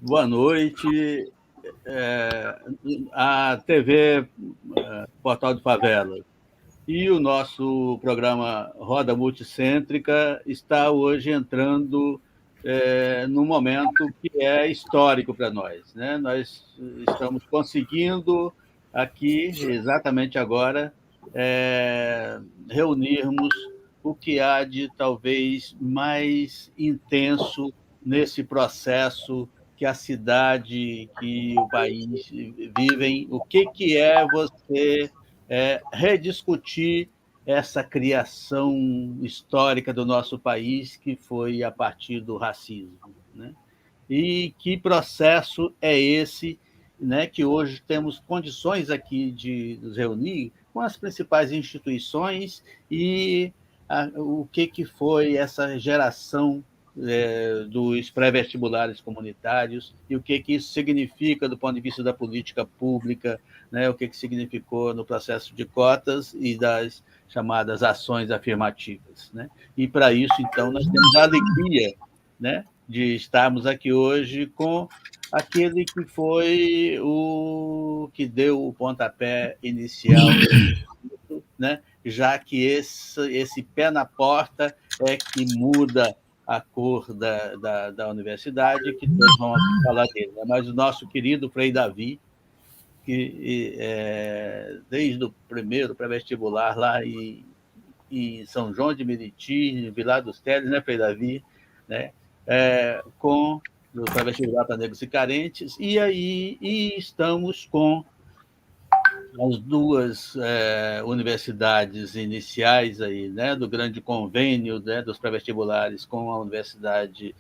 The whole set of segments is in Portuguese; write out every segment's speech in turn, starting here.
Boa noite. A TV Portal de Favelas e o nosso programa Roda Multicêntrica está hoje entrando num momento que é histórico para nós, né? Nós estamos conseguindo aqui, exatamente agora, reunirmos o que há de talvez mais intenso nesse processo que a cidade, que o país vivem. O que é você rediscutir essa criação histórica do nosso país, que foi a partir do racismo, né? E que processo é esse, né, que hoje temos condições aqui de nos reunir com as principais instituições e o que foi essa geração dos pré-vestibulares comunitários e o que isso significa do ponto de vista da política pública, né, o que significou no processo de cotas e das chamadas ações afirmativas, né? E para isso, então, nós temos a alegria, né, de estarmos aqui hoje com aquele que foi o que deu o pontapé inicial, né? Já que esse pé na porta é que muda a cor da universidade, que todos vão falar dele. Né? Mas o nosso querido Frei Davi, que desde o primeiro pré-vestibular lá em São João de Meriti, Vilar dos Teles, né, Frei Davi, né? Com o pré-vestibular para negros e carentes, e estamos com as duas universidades iniciais aí, né, do grande convênio, né, dos pré-vestibulares com a universidade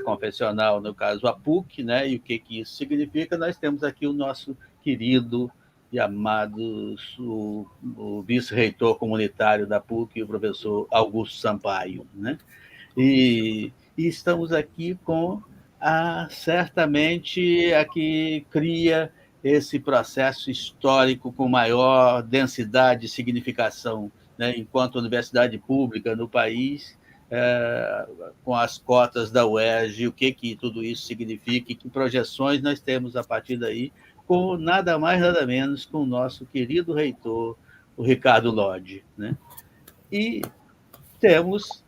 confessional, no caso a PUC, né, e o que isso significa. Nós temos aqui o nosso querido e amado o vice-reitor comunitário da PUC, o professor Augusto Sampaio, né? E estamos aqui com certamente a que cria esse processo histórico com maior densidade e significação, né, enquanto universidade pública no país, com as cotas da UERJ, o que tudo isso significa e que projeções nós temos a partir daí, com nada mais, nada menos com o nosso querido reitor, o Ricardo Lodge. Né? E temos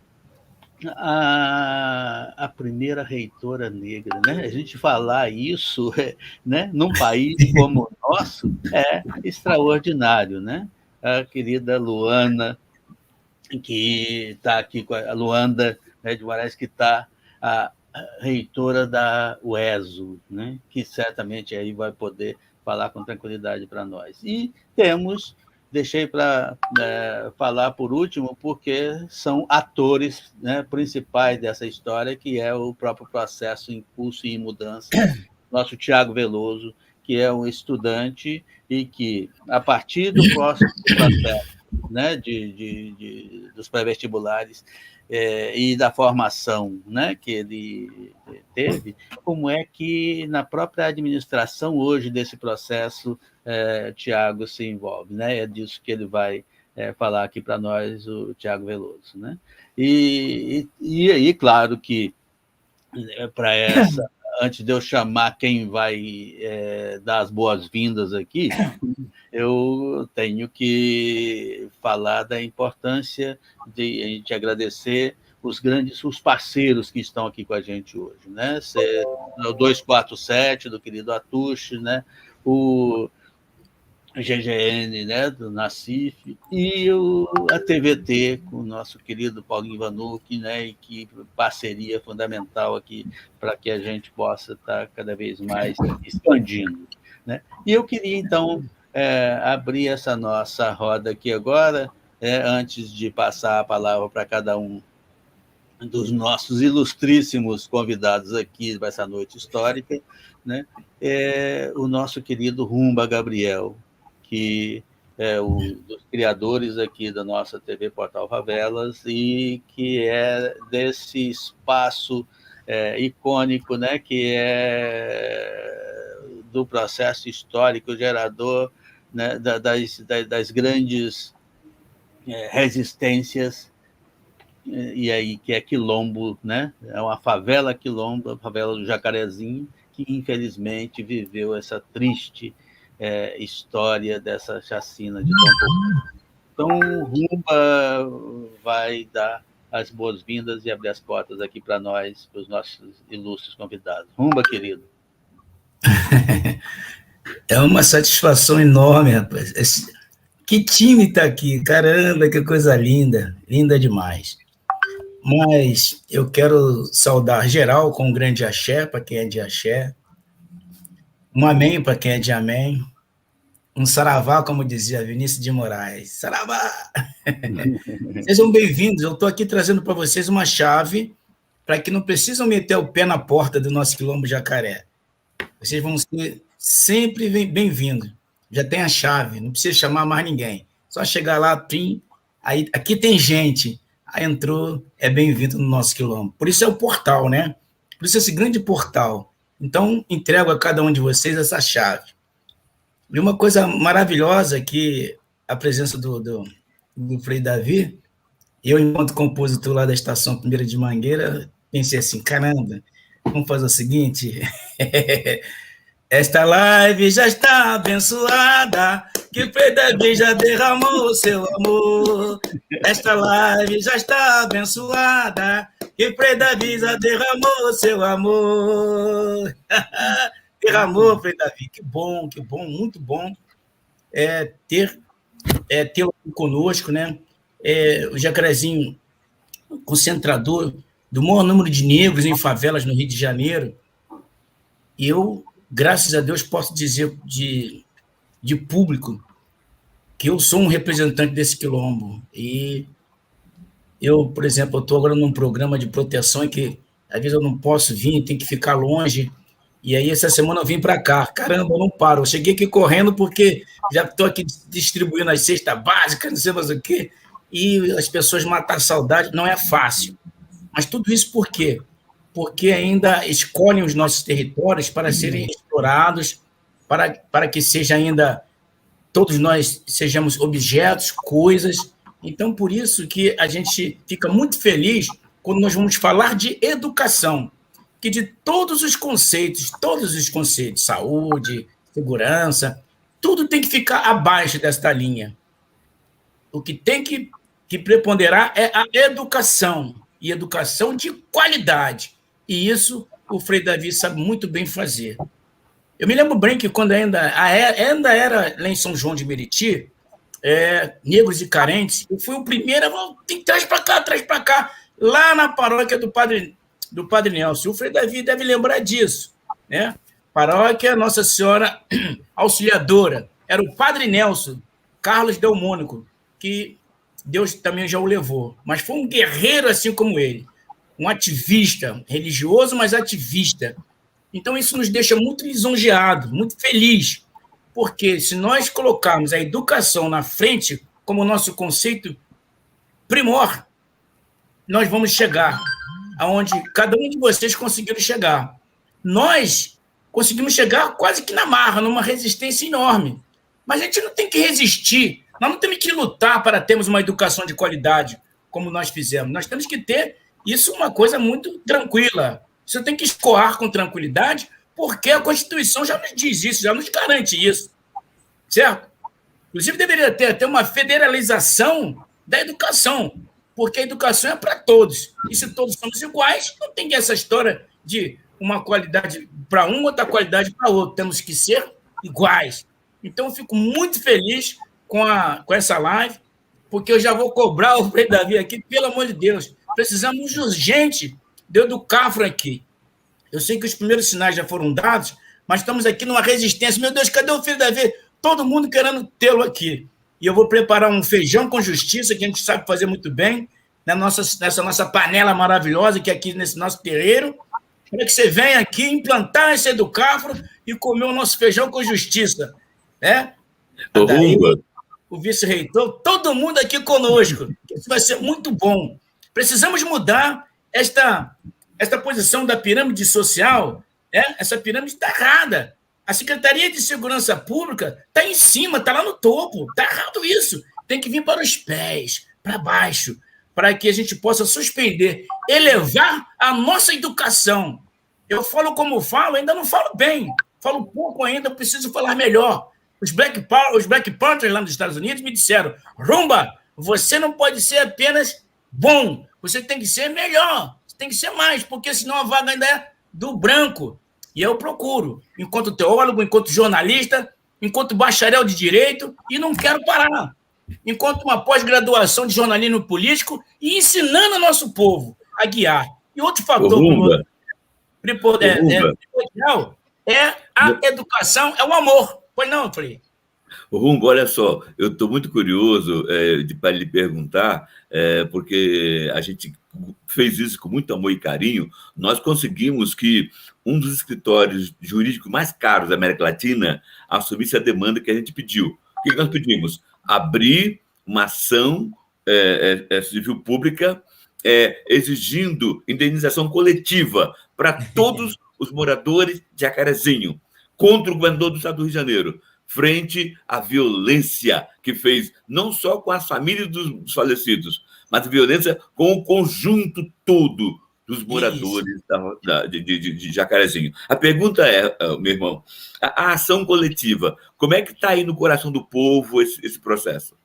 a primeira reitora negra, né? A gente falar isso, né, num país como o nosso é extraordinário, né? A querida Luana, que está aqui com a Luanda, né, de Moraes, que está a reitora da UESO, né? Que certamente aí vai poder falar com tranquilidade para nós. E temos deixei para falar por último, porque são atores, né, principais dessa história, que é o próprio processo em curso e em mudança. Nosso Tiago Veloso, que é um estudante e que, a partir do próximo processo, né, dos pré-vestibulares e da formação, né, que ele teve, como é que na própria administração hoje desse processo Tiago se envolve, né? É disso que ele vai falar aqui para nós, o Tiago Veloso, né? E aí, claro que para essa, antes de eu chamar quem vai dar as boas-vindas aqui, eu tenho que falar da importância de a gente agradecer os parceiros que estão aqui com a gente hoje, né? O 247 do querido Atush, né? O GGN, né, do Nacife, e a TVT, com o nosso querido Paulinho Vanucci, né, e que parceria fundamental aqui para que a gente possa estar cada vez mais expandindo. Né? E eu queria, então, abrir essa nossa roda aqui agora, antes de passar a palavra para cada um dos nossos ilustríssimos convidados aqui para essa noite histórica, né? O nosso querido Rumba Gabriel, que é um dos criadores aqui da nossa TV Portal Favelas e que é desse espaço icônico, né? Que é do processo histórico gerador, né? das grandes resistências e aí que é Quilombo, né? É uma favela Quilombo, a favela do Jacarezinho, que infelizmente viveu essa triste história dessa chacina de Tom Pouco. Então, Rumba vai dar as boas-vindas e abrir as portas aqui para nós, para os nossos ilustres convidados. Rumba, querido. É uma satisfação enorme, rapaz. Que time está aqui, caramba, que coisa linda, linda demais. Mas eu quero saudar geral com um grande axé, para quem é de axé, um amém para quem é de amém, um saravá, como dizia Vinícius de Moraes. Saravá! Sejam bem-vindos, eu estou aqui trazendo para vocês uma chave para que não precisam meter o pé na porta do nosso Quilombo Jacaré. Vocês vão ser sempre bem-vindos. Já tem a chave, não precisa chamar mais ninguém. Só chegar lá, pim, aí, aqui tem gente. Aí entrou, é bem-vindo no nosso Quilombo. Por isso é o portal, né? Por isso é esse grande portal. Então, entrego a cada um de vocês essa chave. E uma coisa maravilhosa que a presença do Frei Davi, eu, enquanto compositor lá da Estação Primeira de Mangueira, pensei assim, caramba, vamos fazer o seguinte... Esta live já está abençoada, que o Frei Davi já derramou o seu amor. Esta live já está abençoada, que o Frei Davi já derramou o seu amor. Derramou, Frei Davi, que bom, muito bom tê-lo conosco, né? O Jacarezinho, concentrador do maior número de negros em favelas no Rio de Janeiro. E eu, graças a Deus, posso dizer de público que eu sou um representante desse quilombo. E eu, por exemplo, estou agora num programa de proteção que às vezes eu não posso vir, tenho que ficar longe. E aí, essa semana eu vim para cá. Caramba, eu não paro. Eu cheguei aqui correndo porque já estou aqui distribuindo as cestas básicas, não sei mais o quê. E as pessoas matam a saudade. Não é fácil. Mas tudo isso por quê? Porque ainda escolhem os nossos territórios para serem explorados, para que seja ainda todos nós sejamos objetos, coisas. Então, por isso que a gente fica muito feliz quando nós vamos falar de educação, que de todos os conceitos, saúde, segurança, tudo tem que ficar abaixo desta linha. O que tem que preponderar é a educação, e educação de qualidade. E isso o Frei Davi sabe muito bem fazer. Eu me lembro bem que quando ainda era lá em São João de Meriti, negros e carentes, eu fui o primeiro, traz para cá, lá na paróquia do Padre Nelson. O Frei Davi deve lembrar disso, né? Paróquia Nossa Senhora Auxiliadora. Era o Padre Nelson, Carlos Del Mônaco, que Deus também já o levou. Mas foi um guerreiro assim como ele. Um ativista, religioso, mas ativista. Então, isso nos deixa muito lisonjeados, muito felizes, porque se nós colocarmos a educação na frente como nosso conceito primor, nós vamos chegar aonde cada um de vocês conseguiram chegar. Nós conseguimos chegar quase que na marra, numa resistência enorme. Mas a gente não tem que resistir, nós não temos que lutar para termos uma educação de qualidade, como nós fizemos. Nós temos que ter isso uma coisa muito tranquila. Você tem que escoar com tranquilidade, porque a Constituição já nos diz isso, já nos garante isso. Certo? Inclusive, deveria ter até uma federalização da educação, porque a educação é para todos. E se todos somos iguais, não tem essa história de uma qualidade para um, outra qualidade para outro. Temos que ser iguais. Então, eu fico muito feliz com essa live, porque eu já vou cobrar o Frei Davi aqui, pelo amor de Deus. Precisamos urgente de Educafro aqui. Eu sei que os primeiros sinais já foram dados, mas estamos aqui numa resistência. Meu Deus, cadê o Frei Davi? Todo mundo querendo tê-lo aqui. E eu vou preparar um feijão com justiça, que a gente sabe fazer muito bem, nessa nossa panela maravilhosa, que é aqui nesse nosso terreiro, para que você venha aqui implantar esse Educafro e comer o nosso feijão com justiça. Né? Daí, o vice-reitor, todo mundo aqui conosco. Isso vai ser muito bom. Precisamos mudar esta posição da pirâmide social. Essa pirâmide está errada. A Secretaria de Segurança Pública está em cima, está lá no topo. Está errado isso. Tem que vir para os pés, para baixo, para que a gente possa suspender, elevar a nossa educação. Eu falo como falo, ainda não falo bem, falo pouco ainda, preciso falar melhor. Os Black Panthers lá nos Estados Unidos me disseram: Rumba, você não pode ser apenas bom, você tem que ser melhor, você tem que ser mais, porque senão a vaga ainda é do branco. E eu procuro, enquanto teólogo, enquanto jornalista, enquanto bacharel de direito, e não quero parar. Enquanto uma pós-graduação de jornalismo político e ensinando o nosso povo a guiar. E outro fator primordial é a educação, é o amor. Pois não, Frei? Rumbo, olha só, eu estou muito curioso para lhe perguntar, porque a gente fez isso com muito amor e carinho. Nós conseguimos que um dos escritórios jurídicos mais caros da América Latina assumisse a demanda que a gente pediu. O que nós pedimos? Abrir uma ação civil pública exigindo indenização coletiva para todos os moradores de Jacarezinho, contra o governador do estado do Rio de Janeiro, frente à violência que fez, não só com as famílias dos falecidos, mas violência com o conjunto todo dos moradores de Jacarezinho. A pergunta é, meu irmão, a ação coletiva, como é que está aí no coração do povo esse processo?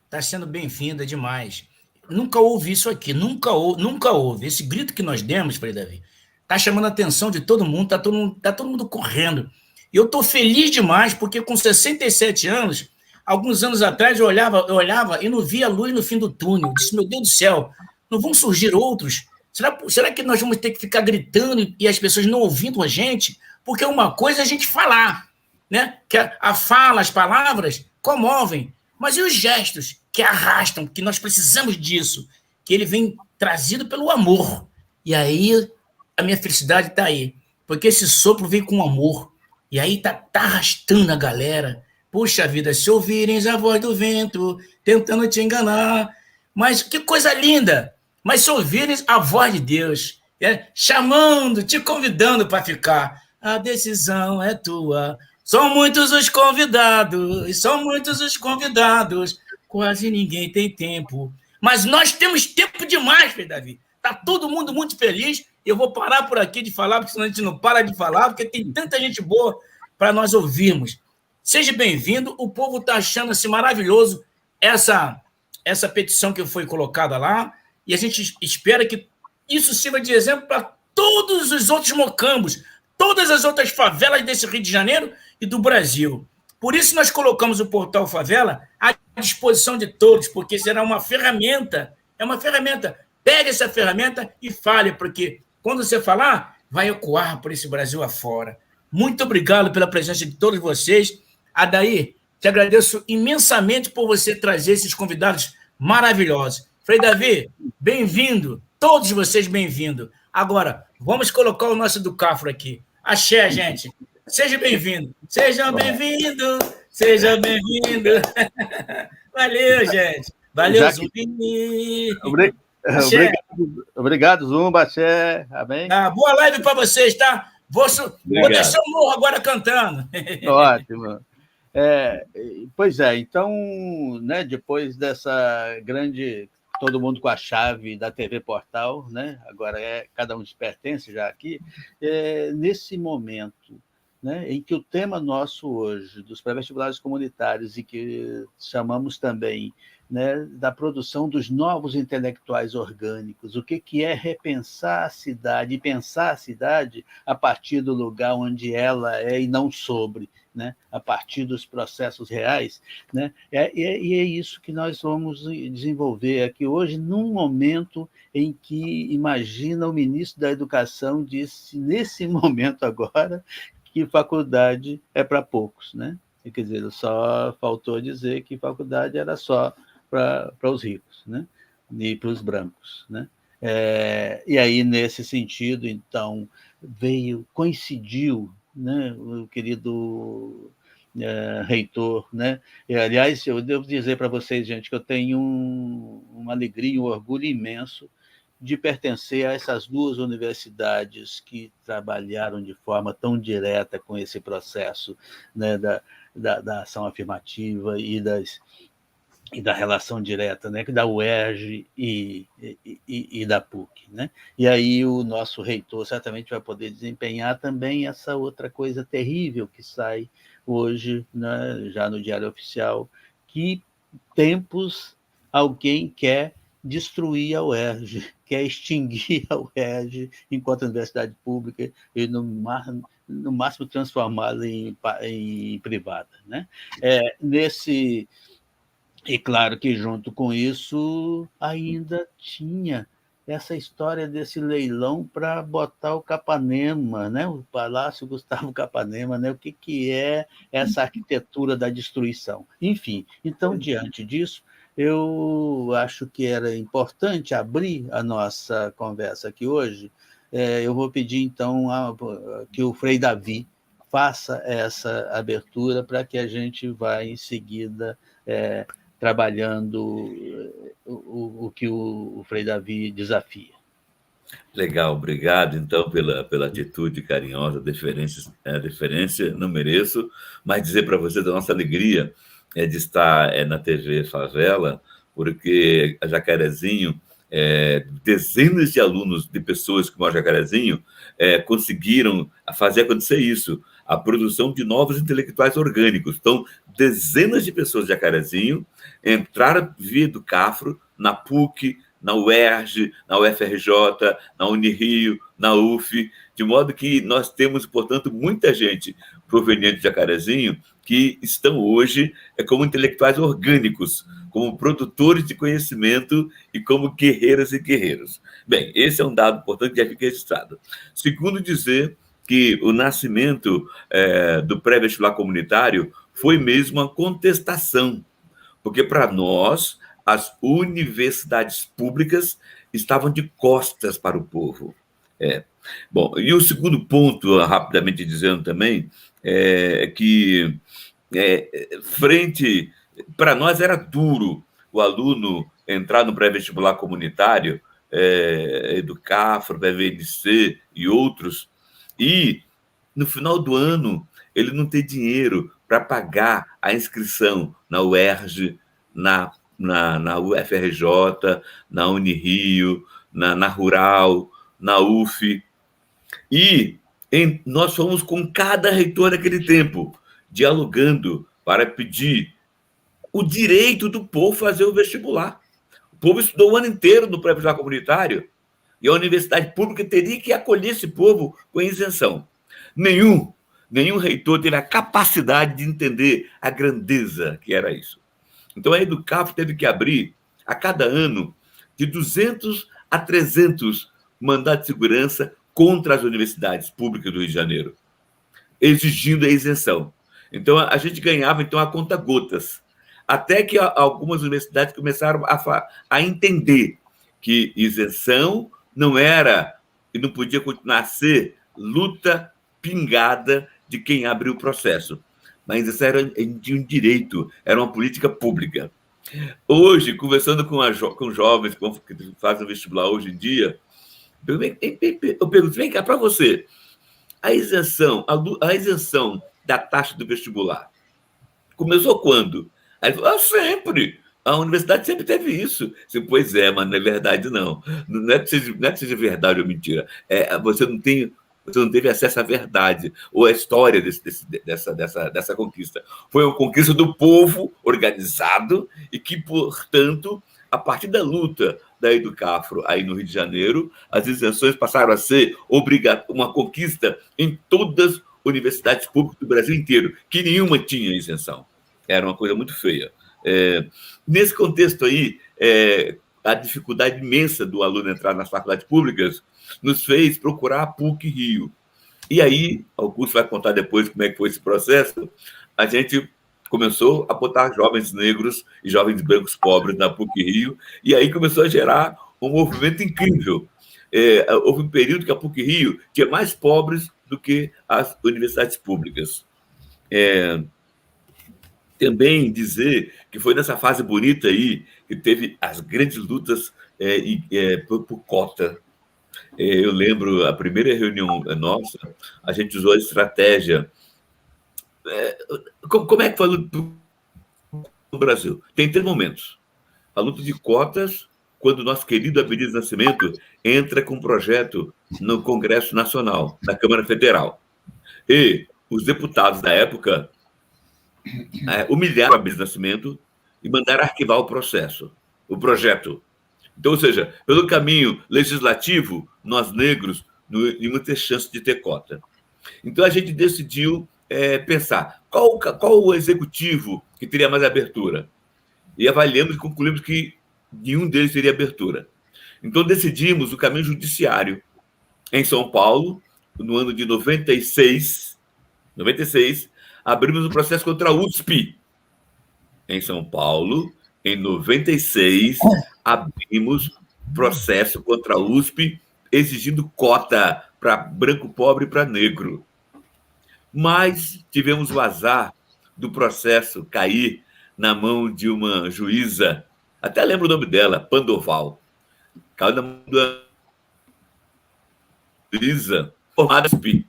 Está sendo bem-vinda demais. Nunca houve isso aqui, nunca houve. Esse grito que nós demos, Frei Davi, está chamando a atenção de todo mundo, está todo mundo correndo. E eu estou feliz demais, porque com 67 anos, alguns anos atrás, eu olhava e não via luz no fim do túnel. Eu disse, meu Deus do céu, não vão surgir outros? Será que nós vamos ter que ficar gritando e as pessoas não ouvindo a gente? Porque uma coisa é a gente falar, né? Que a fala, as palavras comovem, mas e os gestos que arrastam, que nós precisamos disso, que ele vem trazido pelo amor. E aí a minha felicidade está aí, porque esse sopro vem com amor. E aí tá arrastando a galera. Puxa vida, se ouvirem a voz do vento, tentando te enganar. Mas que coisa linda! Mas se ouvirem a voz de Deus, chamando, te convidando para ficar. A decisão é tua. São muitos os convidados. Quase ninguém tem tempo. Mas nós temos tempo demais, Davi. Tá todo mundo muito feliz. Eu vou parar por aqui de falar, porque senão a gente não para de falar, porque tem tanta gente boa para nós ouvirmos. Seja bem-vindo, o povo está achando-se maravilhoso essa petição que foi colocada lá, e a gente espera que isso sirva de exemplo para todos os outros mocambos, todas as outras favelas desse Rio de Janeiro e do Brasil. Por isso nós colocamos o Portal Favela à disposição de todos, porque será uma ferramenta, Pegue essa ferramenta e fale, porque quando você falar, vai ecoar por esse Brasil afora. Muito obrigado pela presença de todos vocês. Adair, te agradeço imensamente por você trazer esses convidados maravilhosos. Frei Davi, bem-vindo. Todos vocês bem-vindos. Agora, vamos colocar o nosso do Cafro aqui. Axé, gente. Seja bem-vindo. Seja bem-vindo. Seja bem-vindo. Valeu, gente. Valeu, Zumbi. Obrigado, Zumba, Axé. Amém? Boa live para vocês, tá? Vou deixar o morro agora cantando. Ótimo. Pois é, então, né, depois dessa grande... Todo mundo com a chave da TV Portal, né? Agora cada um pertence já aqui. Nesse momento, né, em que o tema nosso hoje, dos pré-vestibulares comunitários, e que chamamos também, né, da produção dos novos intelectuais orgânicos, o que é repensar a cidade, e pensar a cidade a partir do lugar onde ela é e não sobre, né, a partir dos processos reais, né, e é isso que nós vamos desenvolver aqui hoje, num momento em que, imagina, o ministro da Educação disse, nesse momento agora, que faculdade é para poucos, né? Quer dizer, só faltou dizer que faculdade era só para os ricos, né? E para os brancos, né? E aí, nesse sentido, então, coincidiu, né, o querido reitor, né? E, aliás, eu devo dizer para vocês, gente, que eu tenho uma alegria, um orgulho imenso de pertencer a essas duas universidades que trabalharam de forma tão direta com esse processo, né, da ação afirmativa e e da relação direta, né, da UERJ e da PUC, né? E aí o nosso reitor certamente vai poder desempenhar também essa outra coisa terrível que sai hoje, né, já no Diário Oficial, que tempos alguém quer destruir a UERJ, quer extinguir a UERJ enquanto universidade pública e, no máximo, transformá-la em privada, né? E claro que, junto com isso, ainda tinha essa história desse leilão para botar o Capanema, né? O Palácio Gustavo Capanema, né? O que é essa arquitetura da destruição? Enfim, então, diante disso, eu acho que era importante abrir a nossa conversa aqui hoje. Eu vou pedir, então, que o Frei Davi faça essa abertura para que a gente vá, em seguida, trabalhando o que o Frei Davi desafia. Legal, obrigado, então, pela atitude carinhosa, deferência, não mereço, mas dizer para você da nossa alegria de estar na TV Favela, porque a Jacarezinho, dezenas de alunos, de pessoas que moram em Jacarezinho, conseguiram fazer acontecer isso, a produção de novos intelectuais orgânicos. Então, dezenas de pessoas de Jacarezinho entraram via do Cafro, na PUC, na UERJ, na UFRJ, na Unirio, na UF, de modo que nós temos, portanto, muita gente proveniente de Jacarezinho que estão hoje como intelectuais orgânicos, como produtores de conhecimento e como guerreiras e guerreiros. Bem, esse é um dado importante que já fica registrado. Segundo, dizer que o nascimento do pré-vestibular comunitário foi mesmo uma contestação, porque para nós as universidades públicas estavam de costas para o povo. Bom, e o segundo ponto, rapidamente dizendo também, que para nós era duro o aluno entrar no pré-vestibular comunitário, do Cafro, da VNC e outros, e no final do ano ele não ter dinheiro para pagar a inscrição na UERJ, na UFRJ, na Unirio, na Rural, na UF. E nós fomos com cada reitor naquele tempo, dialogando para pedir o direito do povo fazer o vestibular. O povo estudou o ano inteiro no pré-vestibular comunitário e a universidade pública teria que acolher esse povo com isenção. Nenhum reitor teve a capacidade de entender a grandeza que era isso. Então, a Educaf teve que abrir, a cada ano, de 200 a 300 mandados de segurança contra as universidades públicas do Rio de Janeiro, exigindo a isenção. Então, a gente ganhava, então, a conta-gotas, até que algumas universidades começaram a entender que isenção não era e não podia continuar a ser luta pingada de quem abriu o processo. Mas isso era de um direito, era uma política pública. Hoje, conversando com jovens que fazem vestibular hoje em dia, eu pergunto, vem cá, para você, a isenção da taxa do vestibular começou quando? Aí ele falou, sempre. A universidade sempre teve isso. Pois é, mas não é verdade, não. Não é que seja verdade ou mentira. Você não teve acesso à verdade ou à história dessa conquista. Foi uma conquista do povo organizado e que, portanto, a partir da luta da Educafro aí no Rio de Janeiro, as isenções passaram a ser uma conquista em todas as universidades públicas do Brasil inteiro, que nenhuma tinha isenção. Era uma coisa muito feia. Nesse contexto aí, a dificuldade imensa do aluno entrar nas faculdades públicas nos fez procurar a PUC Rio. E aí, Augusto vai contar depois como é que foi esse processo, a gente começou a botar jovens negros e jovens brancos pobres na PUC Rio, e aí começou a gerar um movimento incrível. Houve um período que a PUC Rio tinha mais pobres do que as universidades públicas. Também dizer que foi nessa fase bonita aí que teve as grandes lutas por cota. Eu lembro, a primeira reunião nossa, a gente usou a estratégia. Como é que foi? no Brasil. Tem 3 momentos. A luta de cotas, quando o nosso querido Abdias Nascimento entra com um projeto no Congresso Nacional, na Câmara Federal. E os deputados da época humilharam o Abdias Nascimento e mandaram arquivar o projeto. Então, ou seja, pelo caminho legislativo, nós negros não íamos ter chance de ter cota. Então, a gente decidiu pensar qual o executivo que teria mais abertura. E avaliamos e concluímos que nenhum deles teria abertura. Então, decidimos o caminho judiciário. Em São Paulo, no ano de 96, abrimos um processo contra a USP. Em São Paulo, em 96, abrimos processo contra a USP, exigindo cota para branco pobre e para negro. Mas tivemos o azar do processo cair na mão de uma juíza, até lembro o nome dela, Pandoval. Caiu na mão da juíza formada USP.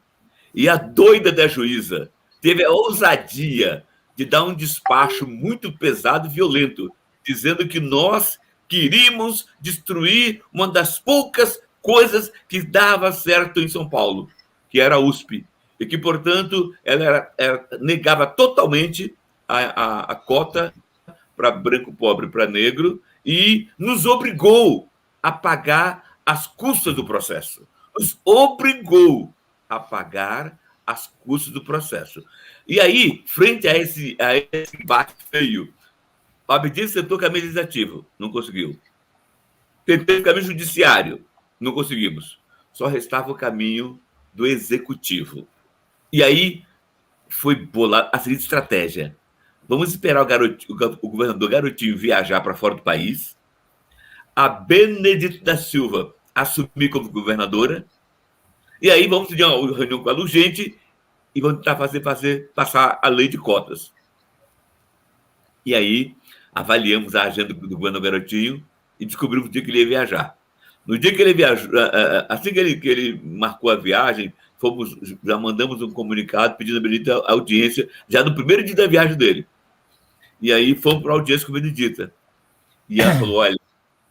E a doida da juíza teve a ousadia de dar um despacho muito pesado e violento, dizendo que nós queríamos destruir uma das poucas coisas que dava certo em São Paulo, que era a USP, e que, portanto, ela negava totalmente a cota para branco, pobre, para negro, e nos obrigou a pagar as custas do processo. Nos obrigou a pagar as custas do processo. E aí, frente a esse embate feio, o Abdias tentou o caminho legislativo, não conseguiu. Tentei o caminho judiciário, não conseguimos. Só restava o caminho do executivo. E aí foi bolada a seguinte estratégia. Vamos esperar o governador Garotinho viajar para fora do país, a Benedita da Silva assumir como governadora, e aí vamos ter uma reunião com ela urgente e vamos tentar passar a lei de cotas. E aí avaliamos a agenda do governador Garotinho e descobrimos o dia que ele ia viajar. No dia que ele viajou, assim que ele marcou a viagem, já mandamos um comunicado pedindo a Benedita audiência, já no primeiro dia da viagem dele. E aí fomos para a audiência com a Benedita. E ela falou, olha,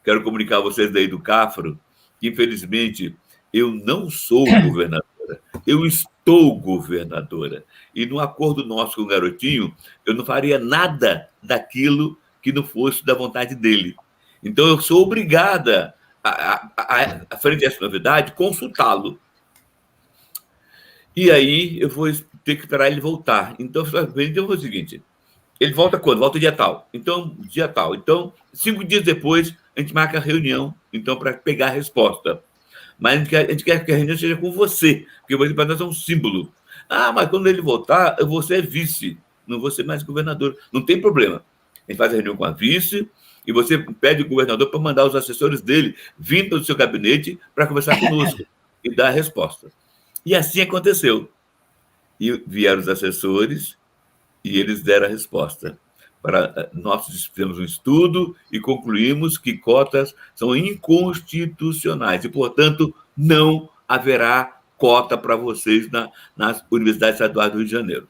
quero comunicar a vocês daí do CAFRO que, infelizmente, eu não sou governadora, eu estou governadora. E no acordo nosso com o Garotinho, eu não faria nada daquilo que não fosse da vontade dele. Então, eu sou obrigada, frente a essa novidade, consultá-lo. E aí, eu vou ter que esperar ele voltar. Então, foi o seguinte, ele volta quando? Volta dia tal. Então, 5 dias depois, a gente marca a reunião, então, para pegar a resposta. Mas a gente quer que a reunião seja com você, porque você para nós é um símbolo. Mas quando ele voltar, você é vice, não vou ser mais governador. Não tem problema. A gente faz a reunião com a vice e você pede o governador para mandar os assessores dele vir para o seu gabinete para conversar conosco e dar a resposta. E assim aconteceu. E vieram os assessores e eles deram a resposta. Nós fizemos um estudo e concluímos que cotas são inconstitucionais e, portanto, não haverá cota para vocês nas universidades estaduais do Rio de Janeiro.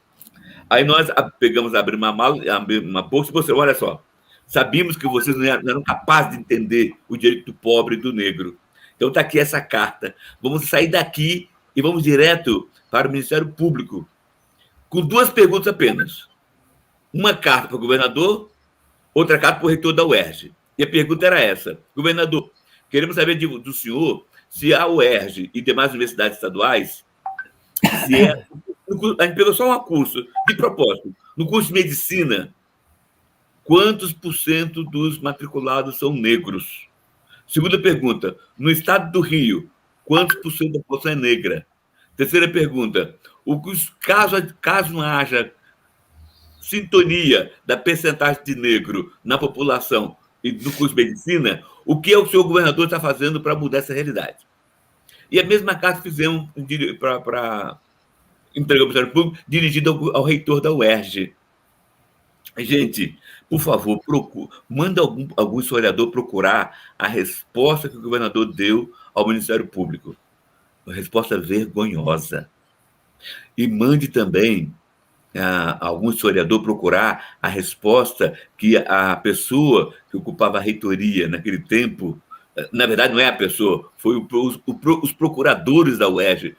Aí nós abrimos uma bolsa e mostramos, olha só, sabíamos que vocês não eram capazes de entender o direito do pobre e do negro. Então está aqui essa carta. Vamos sair daqui e vamos direto para o Ministério Público com 2 perguntas apenas. Uma carta para o governador, outra carta para o reitor da UERJ. E a pergunta era essa. Governador, queremos saber do senhor se a UERJ e demais universidades estaduais, a gente pegou só um curso, de propósito, no curso de medicina, quantos % dos matriculados são negros? Segunda pergunta, no estado do Rio, quantos % da população é negra? Terceira pergunta, caso não haja sintonia da percentagem de negro na população e no curso de medicina, o que o senhor governador está fazendo para mudar essa realidade? E a mesma carta fizemos para entregar ao Ministério Público, dirigida ao reitor da UERJ. Gente, por favor, manda algum historiador procurar a resposta que o governador deu ao Ministério Público. Uma resposta vergonhosa. E mande também algum historiador procurar a resposta que a pessoa que ocupava a reitoria naquele tempo, na verdade não é a pessoa, foi os procuradores da UERJ,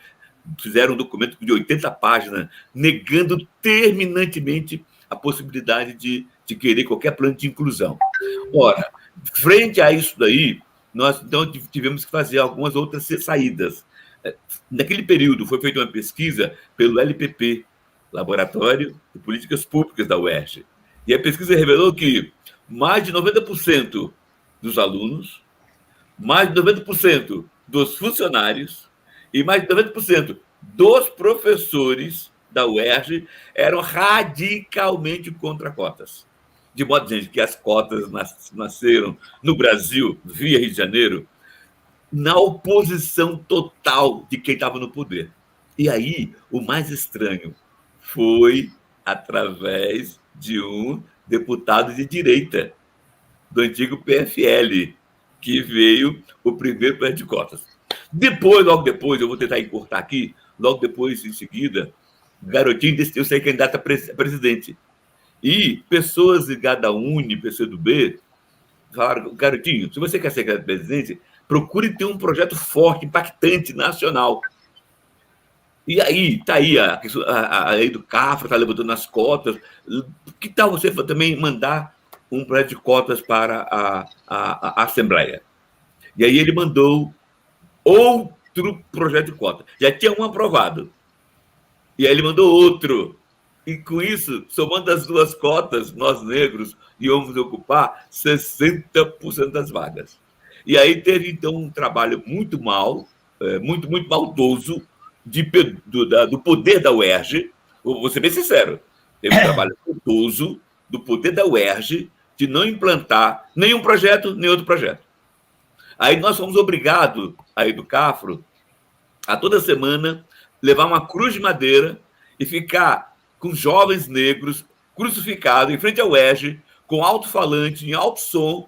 fizeram um documento de 80 páginas, negando terminantemente a possibilidade de querer qualquer plano de inclusão. Ora, frente a isso daí, nós então tivemos que fazer algumas outras saídas. Naquele período foi feita uma pesquisa pelo LPP, Laboratório de Políticas Públicas da UERJ, e a pesquisa revelou que mais de 90% dos alunos, mais de 90% dos funcionários e mais de 90% dos professores da UERJ eram radicalmente contra cotas. De modo, gente, que as cotas nasceram no Brasil, via Rio de Janeiro, na oposição total de quem estava no poder. E aí, o mais estranho foi através de um deputado de direita, do antigo PFL, que veio o primeiro plano de cotas. Logo depois, eu vou tentar encurtar aqui, logo depois, em seguida, o Garotinho decidiu ser candidato a presidente. E pessoas ligadas à UNE, PCdoB, falaram: Garotinho, se você quer ser candidato a presidente, procure ter um projeto forte, impactante, nacional. E aí, está aí a lei do CAFRA, está levantando as cotas. Que tal você também mandar um projeto de cotas para a Assembleia? E aí ele mandou outro projeto de cota. Já tinha um aprovado. E aí ele mandou outro. E com isso, somando as duas cotas, nós negros íamos ocupar 60% das vagas. E aí teve, então, um trabalho muito muito maldoso do poder da UERJ. Vou ser bem sincero, teve um trabalho maldoso do poder da UERJ de não implantar nenhum projeto, nem outro projeto. Aí nós fomos obrigados, aí do CAFRO, a toda semana levar uma cruz de madeira e ficar com jovens negros crucificados em frente ao UERJ, com alto-falante, em alto som,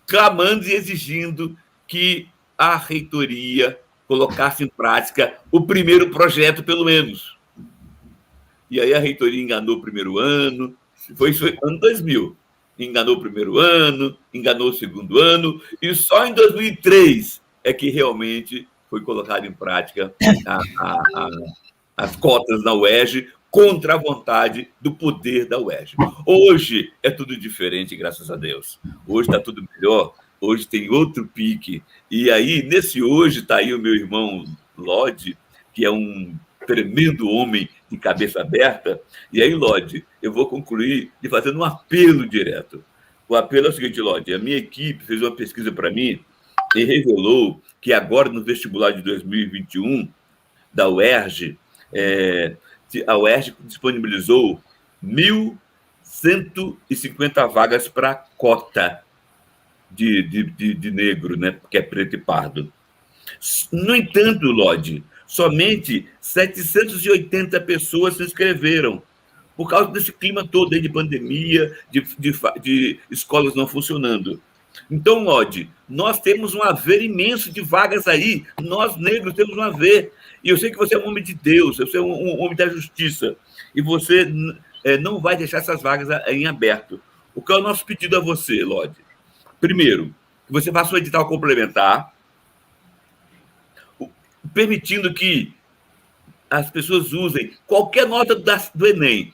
clamando e exigindo que a reitoria colocasse em prática o primeiro projeto, pelo menos. E aí a reitoria enganou o primeiro ano, foi ano 2000. Enganou o primeiro ano, enganou o segundo ano, e só em 2003 é que realmente foi colocado em prática as cotas da UERJ contra a vontade do poder da UERJ. Hoje é tudo diferente, graças a Deus. Hoje está tudo melhor, hoje tem outro pique. E aí, nesse hoje, está aí o meu irmão Lodi, que é um tremendo homem de cabeça aberta. E aí, Lodi, eu vou concluir de fazendo um apelo direto. O apelo é o seguinte, Lodi: a minha equipe fez uma pesquisa para mim e revelou que agora, no vestibular de 2021 da UERJ, a UERJ disponibilizou 1.150 vagas para cota de negro, né, que é preto e pardo. No entanto, Lodi, somente 780 pessoas se inscreveram, por causa desse clima todo aí de pandemia, de escolas não funcionando. Então, Lodi, nós temos um haver imenso de vagas aí, nós negros temos um haver. E eu sei que você é um homem de Deus, você é um homem da justiça, e você não vai deixar essas vagas em aberto. O que é o nosso pedido a você, Lodi? Primeiro, que você faça um edital complementar, permitindo que as pessoas usem qualquer nota do Enem.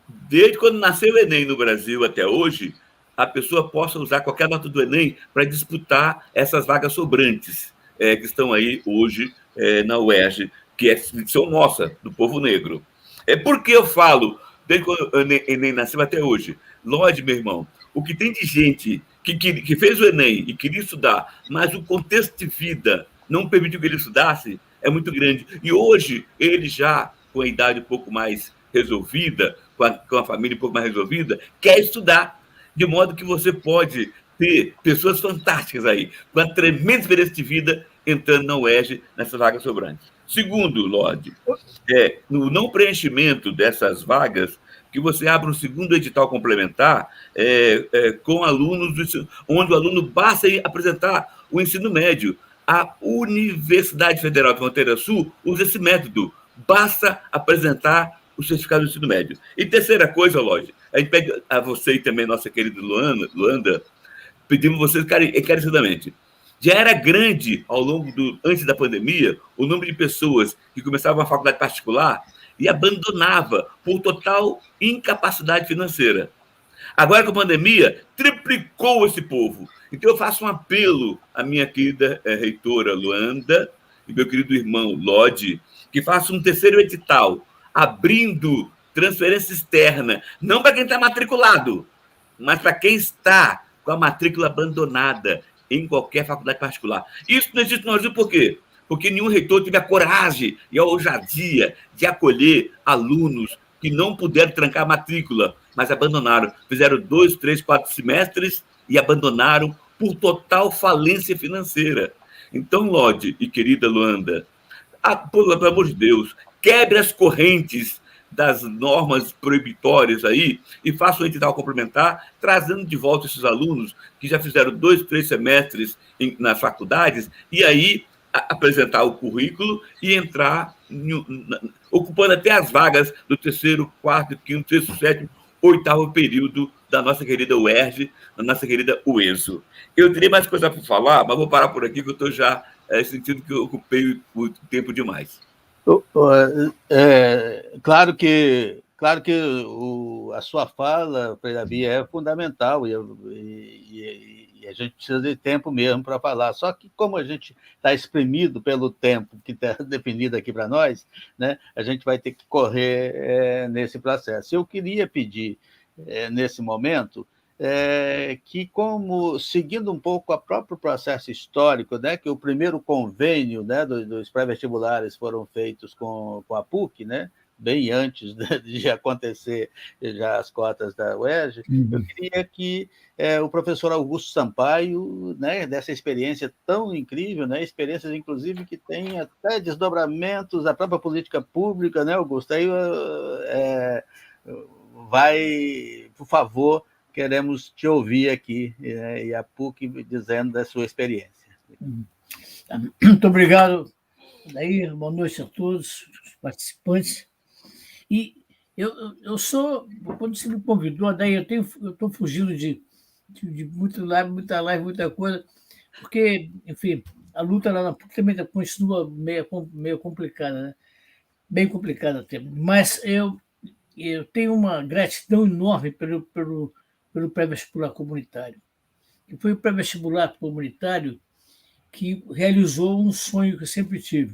Desde quando nasceu o Enem no Brasil até hoje, a pessoa possa usar qualquer nota do Enem para disputar essas vagas sobrantes que estão aí hoje na UERJ, que são nossa, do povo negro. Por que eu falo, desde quando o Enem nasceu até hoje? Lodi, meu irmão, o que tem de gente que fez o Enem e queria estudar, mas o contexto de vida não permitiu que ele estudasse, é muito grande. E hoje, ele já, com a idade um pouco mais resolvida, com a família um pouco mais resolvida, quer estudar. De modo que você pode ter pessoas fantásticas aí, com a tremenda experiência de vida, entrando na UERJ, nessas vagas sobrantes. Segundo, Lodi, no não preenchimento dessas vagas, que você abra um segundo edital complementar com alunos, onde o aluno basta apresentar o ensino médio. A Universidade Federal de Fronteira Sul usa esse método. Basta apresentar o certificado do ensino médio. E terceira coisa, Lodi, a gente pede a você e também nossa querida Luanda, pedimos vocês encarecidamente. Já era grande, antes da pandemia, o número de pessoas que começavam a faculdade particular e abandonava por total incapacidade financeira. Agora, com a pandemia, triplicou esse povo. Então, eu faço um apelo à minha querida reitora Luanda e meu querido irmão Lodi, que façam um terceiro edital, abrindo transferência externa, não para quem está matriculado, mas para quem está com a matrícula abandonada em qualquer faculdade particular. Isso não existe no Brasil por quê? Porque nenhum reitor teve a coragem e a ousadia de acolher alunos que não puderam trancar a matrícula, mas abandonaram. Fizeram 2, 3, 4 semestres e abandonaram por total falência financeira. Então, Lodi e querida Luanda, pelo amor de Deus, quebre as correntes das normas proibitórias aí e faça um edital complementar, trazendo de volta esses alunos que já fizeram 2, 3 semestres nas faculdades e aí apresentar o currículo e entrar ocupando até as vagas do 3º, 4º, 5º, 6º, 7º, 8º período da nossa querida UERJ, da nossa querida UENSO. Eu teria mais coisa para falar, mas vou parar por aqui, que eu estou já sentindo que eu ocupei o tempo demais. Claro que a sua fala, Frei Davi, é fundamental e a gente precisa de tempo mesmo para falar. Só que como a gente está exprimido pelo tempo que está definido aqui para nós, né, a gente vai ter que correr nesse processo. Eu queria pedir, nesse momento, que, como seguindo um pouco o próprio processo histórico, né, que o primeiro convênio, né, dos pré-vestibulares foram feitos com a PUC, né, bem antes de acontecer já as cotas da UERJ, eu queria que o professor Augusto Sampaio, né, dessa experiência tão incrível, né, experiências, inclusive, que tem até desdobramentos da própria política pública, né, Augusto? Aí por favor, queremos te ouvir aqui, e a PUC dizendo da sua experiência. Muito obrigado. Daí, boa noite a todos os participantes. E eu sou, quando você me convidou, daí eu estou fugindo de muita live, muita coisa, porque, enfim, a luta lá na PUC também continua meio complicada, né? Bem complicada até. Mas eu tenho uma gratidão enorme pelo pré-vestibular comunitário. E foi o pré-vestibular comunitário que realizou um sonho que eu sempre tive.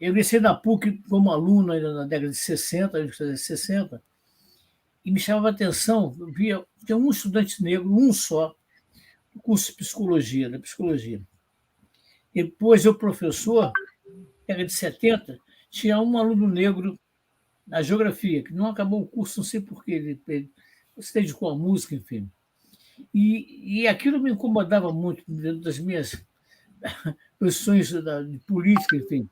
Eu ingressei na PUC como aluno ainda na década de 60, e me chamava a atenção, eu via, tinha um estudante negro, um só, no curso de psicologia, da psicologia. Depois, eu, professor, na década de 70, tinha um aluno negro na geografia, que não acabou o curso, não sei porquê, ele se dedicou à música, enfim. E aquilo me incomodava muito dentro das minhas posições de política, enfim.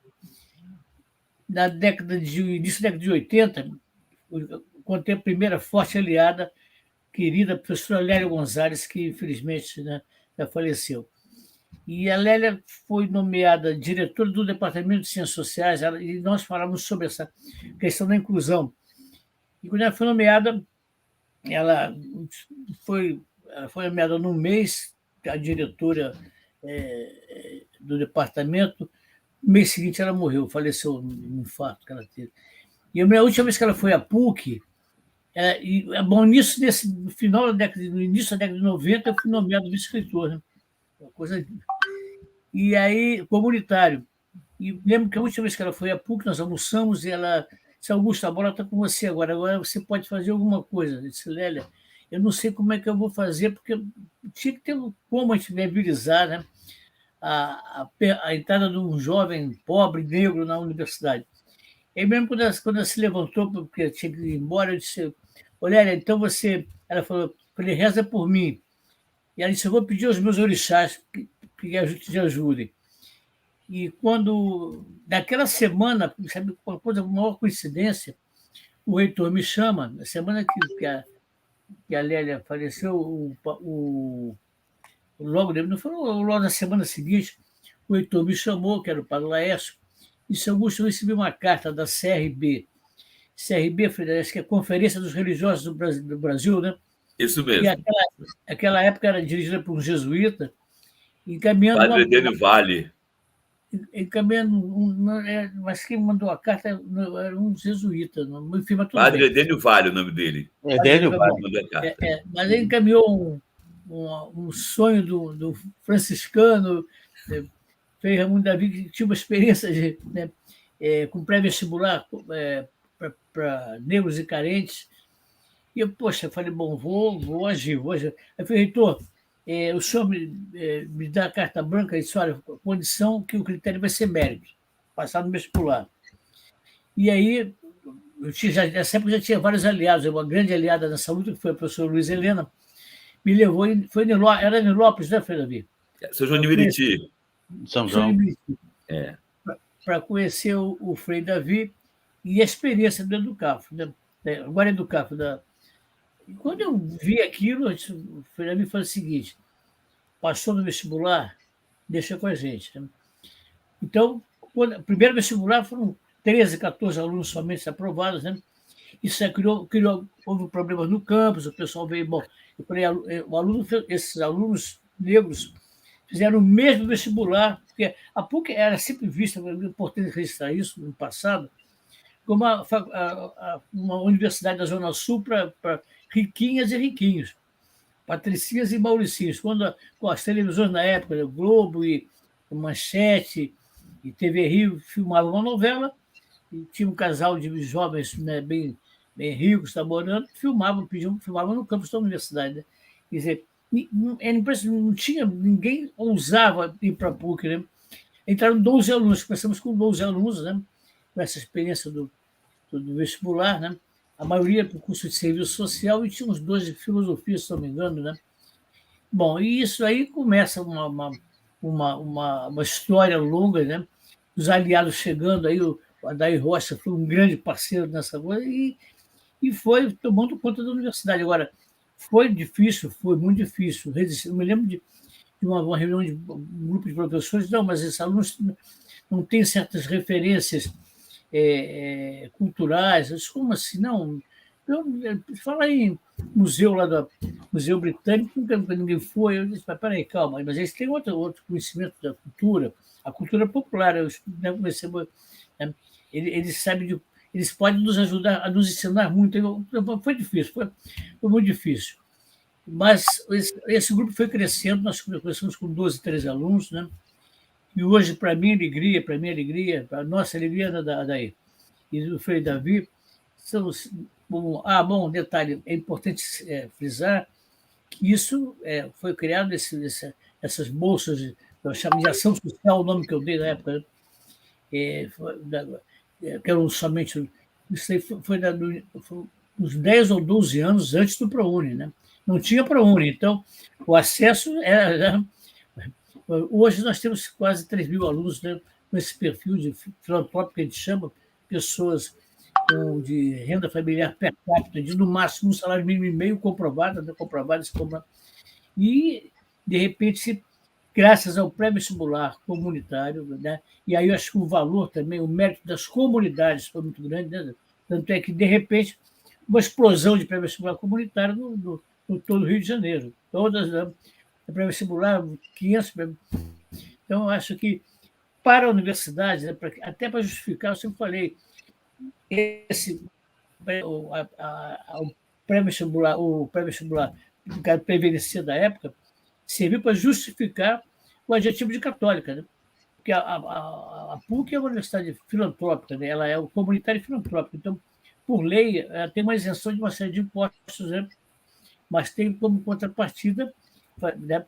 Na início da década de 80, eu contei a primeira forte aliada, querida professora Lélia Gonzalez, que infelizmente, né, já faleceu. E a Lélia foi nomeada diretora do Departamento de Ciências Sociais, e nós falamos sobre essa questão da inclusão. E quando ela foi nomeada, ela foi nomeada num mês, a diretora do departamento. No mês seguinte ela morreu, faleceu no infarto que ela teve. E a minha última vez que ela foi à PUC, no início da década de 90, eu fui nomeado vice-reitor, né? Uma coisa. E aí, comunitário. E lembro que a última vez que ela foi à PUC, nós almoçamos e ela disse: Augusto, a bola está com você agora você pode fazer alguma coisa. Eu disse: Lélia, eu não sei como é que eu vou fazer, porque tinha que ter como a gente viabilizar, né, a entrada de um jovem pobre, negro, na universidade. E aí mesmo quando ela se levantou, porque tinha que ir embora, eu disse: Lélia, então você... Ela falou: reza por mim. E ela disse: eu vou pedir aos meus orixás que te ajudem. E quando, naquela semana, sabe, uma coisa, uma maior coincidência, o reitor me chama, na semana que a Lélia faleceu, logo depois, não foi logo na semana seguinte, o reitor me chamou, que era o Padre Laércio, e disse: Augusto, eu recebi uma carta da CRB, CRB, acho que é a Conferência dos Religiosos do Brasil, né? Isso E mesmo. aquela época era dirigida por um jesuíta, encaminhando Padre Edênio Vale. mas quem mandou a carta era um jesuíta, enfim, mas tudo Padre bem. Edênio Vale, o nome dele. Edênio Vale. Mandou a carta. Mas ele encaminhou um sonho do franciscano, Frei Raimundo Davi, que tinha uma experiência com pré-vestibular para negros e carentes. E eu, poxa, falei, bom, vou agir. Aí eu falei, reitor, o senhor me dá a carta branca e disse, olha, condição que o critério vai ser mérito, passar no vestibular. E aí, nessa época eu já tinha vários aliados, uma grande aliada nessa luta, que foi a professora Luiz Helena, me levou, era Nilópolis, né, Frei Davi? São João de Meriti. São João. Para conhecer o Frei Davi e a experiência do Educafro, né? Agora Educafro. E quando eu vi aquilo, o Frei Davi falou o seguinte, passou no vestibular, deixa com a gente. Né? Então, o primeiro vestibular foram 13, 14 alunos somente aprovados, né? Isso houve problemas no campus, o pessoal veio, bom, eu falei, esses alunos negros fizeram o mesmo vestibular, porque a PUC era sempre vista, é importante registrar isso no passado, como uma universidade da Zona Sul para riquinhas e riquinhos, patricinhas e mauricinhos. Quando com as televisões na época, o Globo e Manchete e TV Rio filmavam uma novela, e tinha um casal de jovens, né, bem ricos, namorando, filmavam no campus da universidade. Né? Quer dizer, não tinha, ninguém ousava ir para a PUC. Né? Entraram 12 alunos, começamos com 12 alunos, né? Com essa experiência do vestibular, né? A maioria para o curso de serviço social e tinha uns 2 de filosofia, se não me engano. Né? Bom, e isso aí começa uma história longa, né? Os aliados chegando aí, o Adair Rocha foi um grande parceiro nessa coisa e foi tomando conta da universidade. Agora, foi muito difícil. Eu me lembro de uma reunião de um grupo de professores, não, mas esses alunos não têm certas referências culturais. Eu disse, como assim? Não, fala em museu lá do Museu Britânico, nunca ninguém foi. Eu disse, peraí, calma, mas eles têm outro conhecimento da cultura, a cultura popular. Eles sabem eles podem nos ajudar a nos ensinar muito. Foi difícil, foi muito difícil. Mas esse grupo foi crescendo, nós começamos com 12, 13 alunos, né? E hoje, para minha alegria, para a nossa alegria daí, e do Frei Davi, bom, detalhe, é importante frisar que isso foi criado, essas bolsas, eu chamo de ação social, o nome que eu dei na época, que eram somente. Isso aí foi uns 10 ou 12 anos antes do ProUni, né? Não tinha ProUni, então o acesso era. Hoje nós temos quase 3 mil alunos, né, com esse perfil de filantrópico que a gente chama, pessoas de renda familiar per capita, de no máximo um salário mínimo e meio comprovado, né, e, de repente, graças ao pré-vestibular comunitário, né, e aí eu acho que o valor também, o mérito das comunidades foi muito grande, né, tanto é que, de repente, uma explosão de pré-vestibular comunitário no todo o Rio de Janeiro. Todas, né, pré-vestibular, 500. Então, eu acho que para a universidade, né, até para justificar, eu sempre falei, o pré-vestibular do cara pré-envelhecer da época serviu para justificar o adjetivo de católica, né? Porque a PUC é uma universidade filantrópica, né? Ela é comunitária e filantrópica, então, por lei, ela tem uma isenção de uma série de impostos, né? Mas tem como contrapartida, né,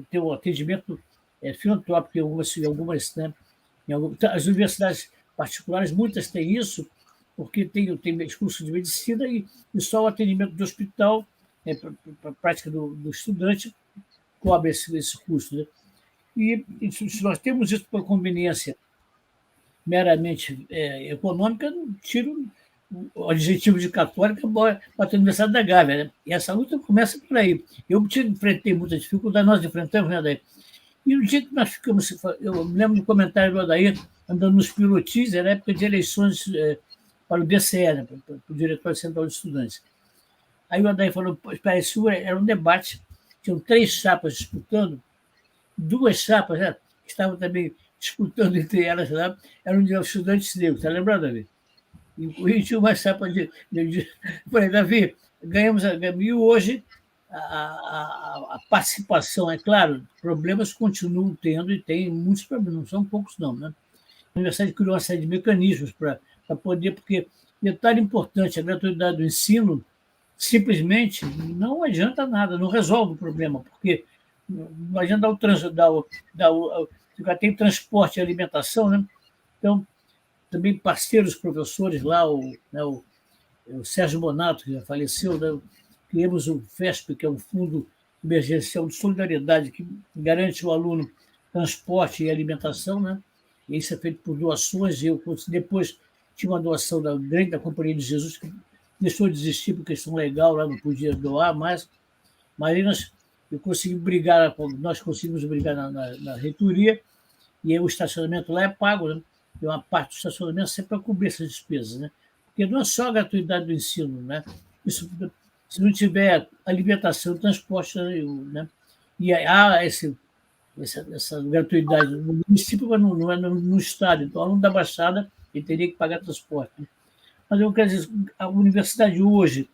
ter um atendimento filantrópico em algumas, né? As universidades particulares, muitas têm isso, porque tem curso de medicina e só o atendimento do hospital, né, para a prática do estudante, cobre esse custo. Né? E se nós temos isso por conveniência meramente econômica, não tiro o adjetivo de católica para a Universidade da Gávea. Né? E essa luta começa por aí. Eu enfrentei muita dificuldade, nós enfrentamos, né, Adair? E no dia que nós ficamos, eu me lembro do comentário do Adair, andando nos pilotis, era época de eleições para o DCE, né, para o Diretório Central de Estudantes. Aí o Adair falou, espera, isso era um debate, tinham 3 chapas disputando, 2 chapas, né, que estavam também disputando entre elas lá, eram de estudantes negros, está lembrado, Davi? E tinha uma chapa de... Falei, Davi, ganhamos e hoje a participação, é claro, problemas continuam tendo, e tem muitos problemas, não são poucos não, né? A universidade criou uma série de mecanismos para poder, porque detalhe importante, a gratuidade do ensino simplesmente não adianta nada, não resolve o problema, porque não adianta tem transporte e alimentação, né? Então, também parceiros professores lá, o Sérgio Bonato, que já faleceu, né? Criamos o FESP, que é um Fundo Emergencial de Solidariedade, que garante ao aluno transporte e alimentação, né? E isso é feito por doações. Depois tinha uma doação da Companhia de Jesus, que deixou de existir por questão legal, lá não podia doar mais. Mas aí nós conseguimos brigar na reitoria, e aí o estacionamento lá é pago, né? Tem uma parte do estacionamento sempre para cobrir essas despesas, né? Porque não é só a gratuidade do ensino, né? Isso, se não tiver alimentação, transporte, né? E há essa gratuidade no município, mas não é no estado. Então, o aluno da Baixada ele teria que pagar transporte, né? Mas eu quero dizer, a universidade hoje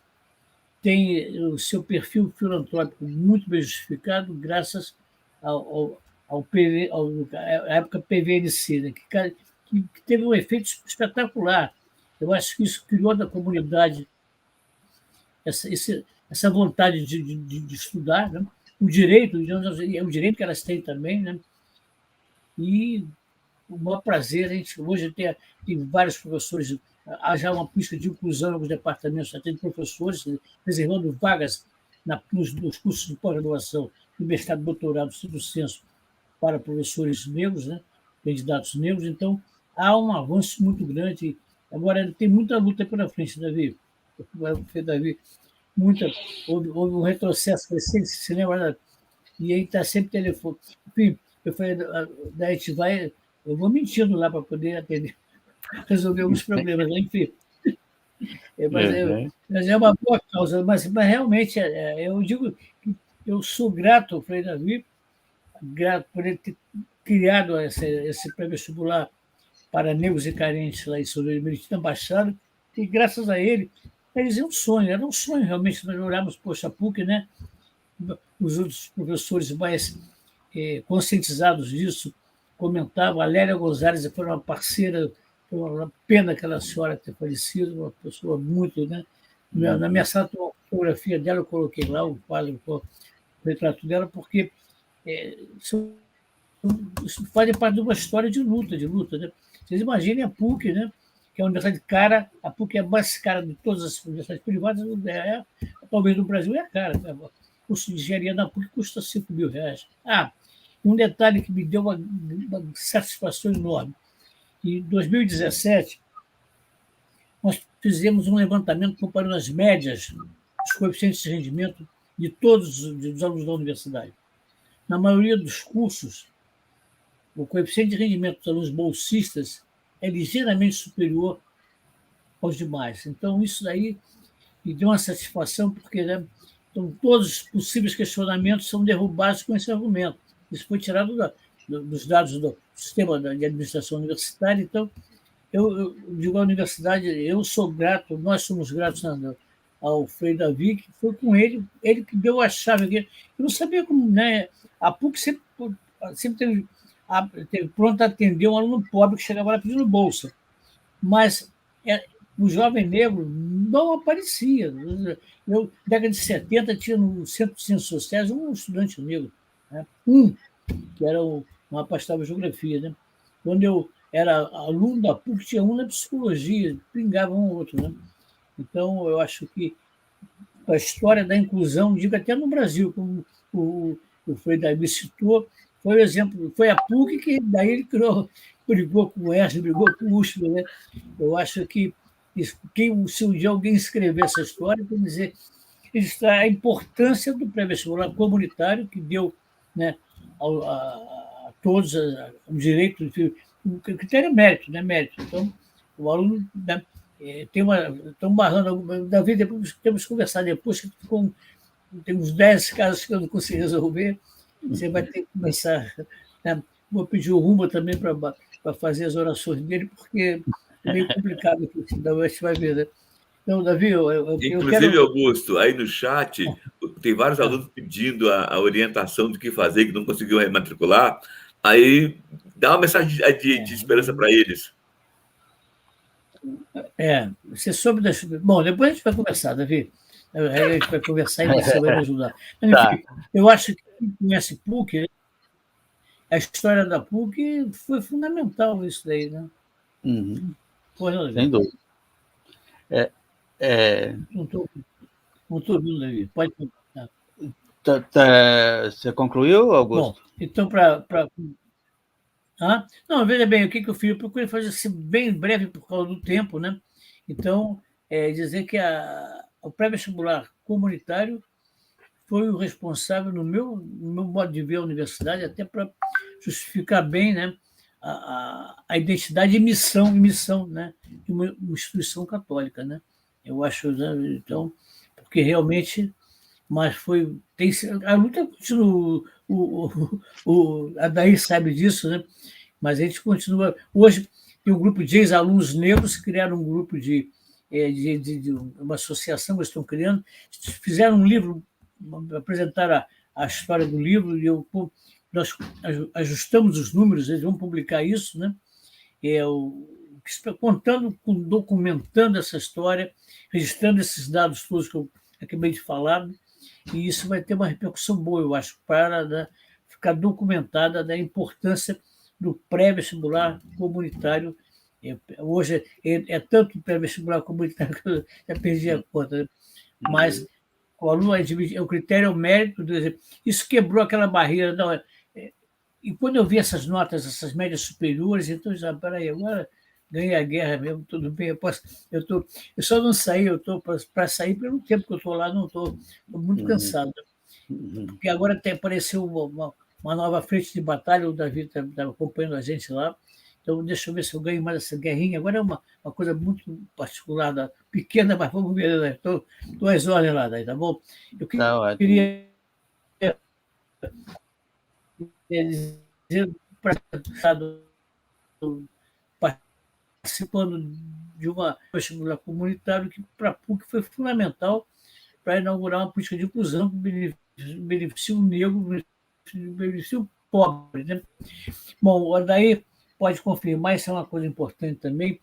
tem o seu perfil filantrópico muito bem justificado, graças ao PV, à época PVNC, né? que teve um efeito espetacular. Eu acho que isso criou da comunidade essa vontade de estudar, né? O direito, é um direito que elas têm também, né? E o maior prazer, a gente hoje tem vários professores, há já uma política de inclusão nos departamentos, já tem professores reservando vagas nos cursos de pós-graduação, de mestrado, doutorado, do censo, para professores negros, né? Candidatos negros. Então, há um avanço muito grande. Agora, tem muita luta pela frente, Davi. Houve um retrocesso recente, se lembra? E aí está sempre telefone. Enfim, eu falei, daí a gente vai, eu vou mentindo lá para poder atender, resolver alguns problemas, enfim. Mas é uma boa causa, mas realmente eu digo que eu sou grato, Frei Davi, grato por ele ter criado esse pré-vestibular para negros e carentes lá em São Luís Meriti, na Baixada, e graças a ele, eles era um sonho realmente, nós olhávamos, poxa, a PUC, né? Os outros professores mais conscientizados disso comentavam, a Lélia Gonzalez foi uma parceira, foi uma pena aquela senhora ter falecido, uma pessoa muito, né? Na minha sala tem uma fotografia dela, eu coloquei lá um quadro, o retrato dela, porque isso faz parte de uma história de luta, né? Vocês imaginem a PUC, né? Que é uma universidade cara, a PUC é a mais cara de todas as universidades privadas, talvez no Brasil é cara. Né? O curso de engenharia na PUC custa R$5.000. Um detalhe que me deu uma satisfação enorme. Em 2017, nós fizemos um levantamento comparando as médias, os coeficientes de rendimento de todos os alunos da universidade. Na maioria dos cursos, o coeficiente de rendimento dos alunos bolsistas é ligeiramente superior aos demais. Então, isso daí me deu uma satisfação, porque, né, então, todos os possíveis questionamentos são derrubados com esse argumento. Isso foi tirado dos dados do sistema de administração universitária. Então, eu digo à universidade, eu sou grato, nós somos gratos ao Frei Davi, que foi com ele que deu a chave aqui. Eu não sabia como, né? A PUC sempre teve pronto a atender um aluno pobre que chegava lá pedindo bolsa. Mas o jovem negro não aparecia. Na década de 70, tinha no Centro de Ciências Sociais um estudante negro, né? Que era um rapaz que estava em geografia. Né? Quando eu era aluno da PUC, tinha um na psicologia, pingava um ou outro. Né? Então, eu acho que a história da inclusão, digo até no Brasil, como o Frei Davi citou, foi o exemplo, foi a PUC que daí ele brigou com o Ernesto, brigou com o USP. Né? Eu acho que se um dia alguém escrever essa história, quer dizer, a importância do pré-vestibular comunitário que deu, né, a todos o direito, o critério é mérito, né? Mérito. Então, o aluno, né, Estão barrando. Davi, depois, temos que conversar depois, que tem uns 10 casos que eu não consigo resolver. Você vai ter que começar. Né? Vou pedir o Ruma também para fazer as orações dele, porque é meio complicado aqui, senão você vai ver. Né? Então, Davi, eu Inclusive, quero. Augusto, aí no chat, tem vários alunos pedindo a orientação do que fazer, que não conseguiu rematricular. Aí dá uma mensagem de esperança para eles. Você soube das. Bom, depois a gente vai conversar, Davi. Aí a gente vai conversar e você vai me ajudar. Mas, enfim, eu acho que quem conhece PUC, a história da PUC foi fundamental isso daí, né? Uhum. Pô, não, Sem dúvida. Não estou ouvindo, Davi. Pode continuar. Você concluiu, Augusto? Bom, então, Não, veja bem, o que eu fiz? Eu procurei fazer assim, bem breve por causa do tempo, né? Então, dizer que o pré-vestibular comunitário foi o responsável, no meu modo de ver a universidade, até para justificar bem, né, a identidade e missão, né, de uma instituição católica. Né? Eu acho, né, então, porque realmente, mas a luta continua, a Daí sabe disso, né? Mas a gente continua. Hoje tem um grupo de ex-alunos negros que criaram um grupo de uma associação que estão criando, fizeram um livro, apresentaram a história do livro, e nós ajustamos os números, eles vão publicar isso, né? Documentando essa história, registrando esses dados todos que eu acabei de falar, e isso vai ter uma repercussão boa, eu acho, para, né, ficar documentada da importância do pré-vestibular comunitário. Hoje é tanto pré-vestibular comunitário que eu já perdi a conta, né? Mas o aluno o critério é o mérito. Isso quebrou aquela barreira. Não, e quando eu vi essas notas, essas médias superiores, então já, peraí, agora ganhei a guerra mesmo, tudo bem, eu só não saí, eu estou para sair pelo tempo que eu estou lá, não estou muito cansado. Porque agora apareceu uma nova frente de batalha, o Davi está acompanhando a gente lá, então deixa eu ver se eu ganho mais essa guerrinha. Agora é uma coisa muito particular, pequena, mas vamos ver, né? Estou às ordens lá, daí, tá bom? Eu queria dizer para participando de uma vestibular comunitário que para a PUC foi fundamental para inaugurar uma política de inclusão que beneficia o negro, beneficia o pobre. Né? Bom, daí pode confirmar, isso é uma coisa importante também.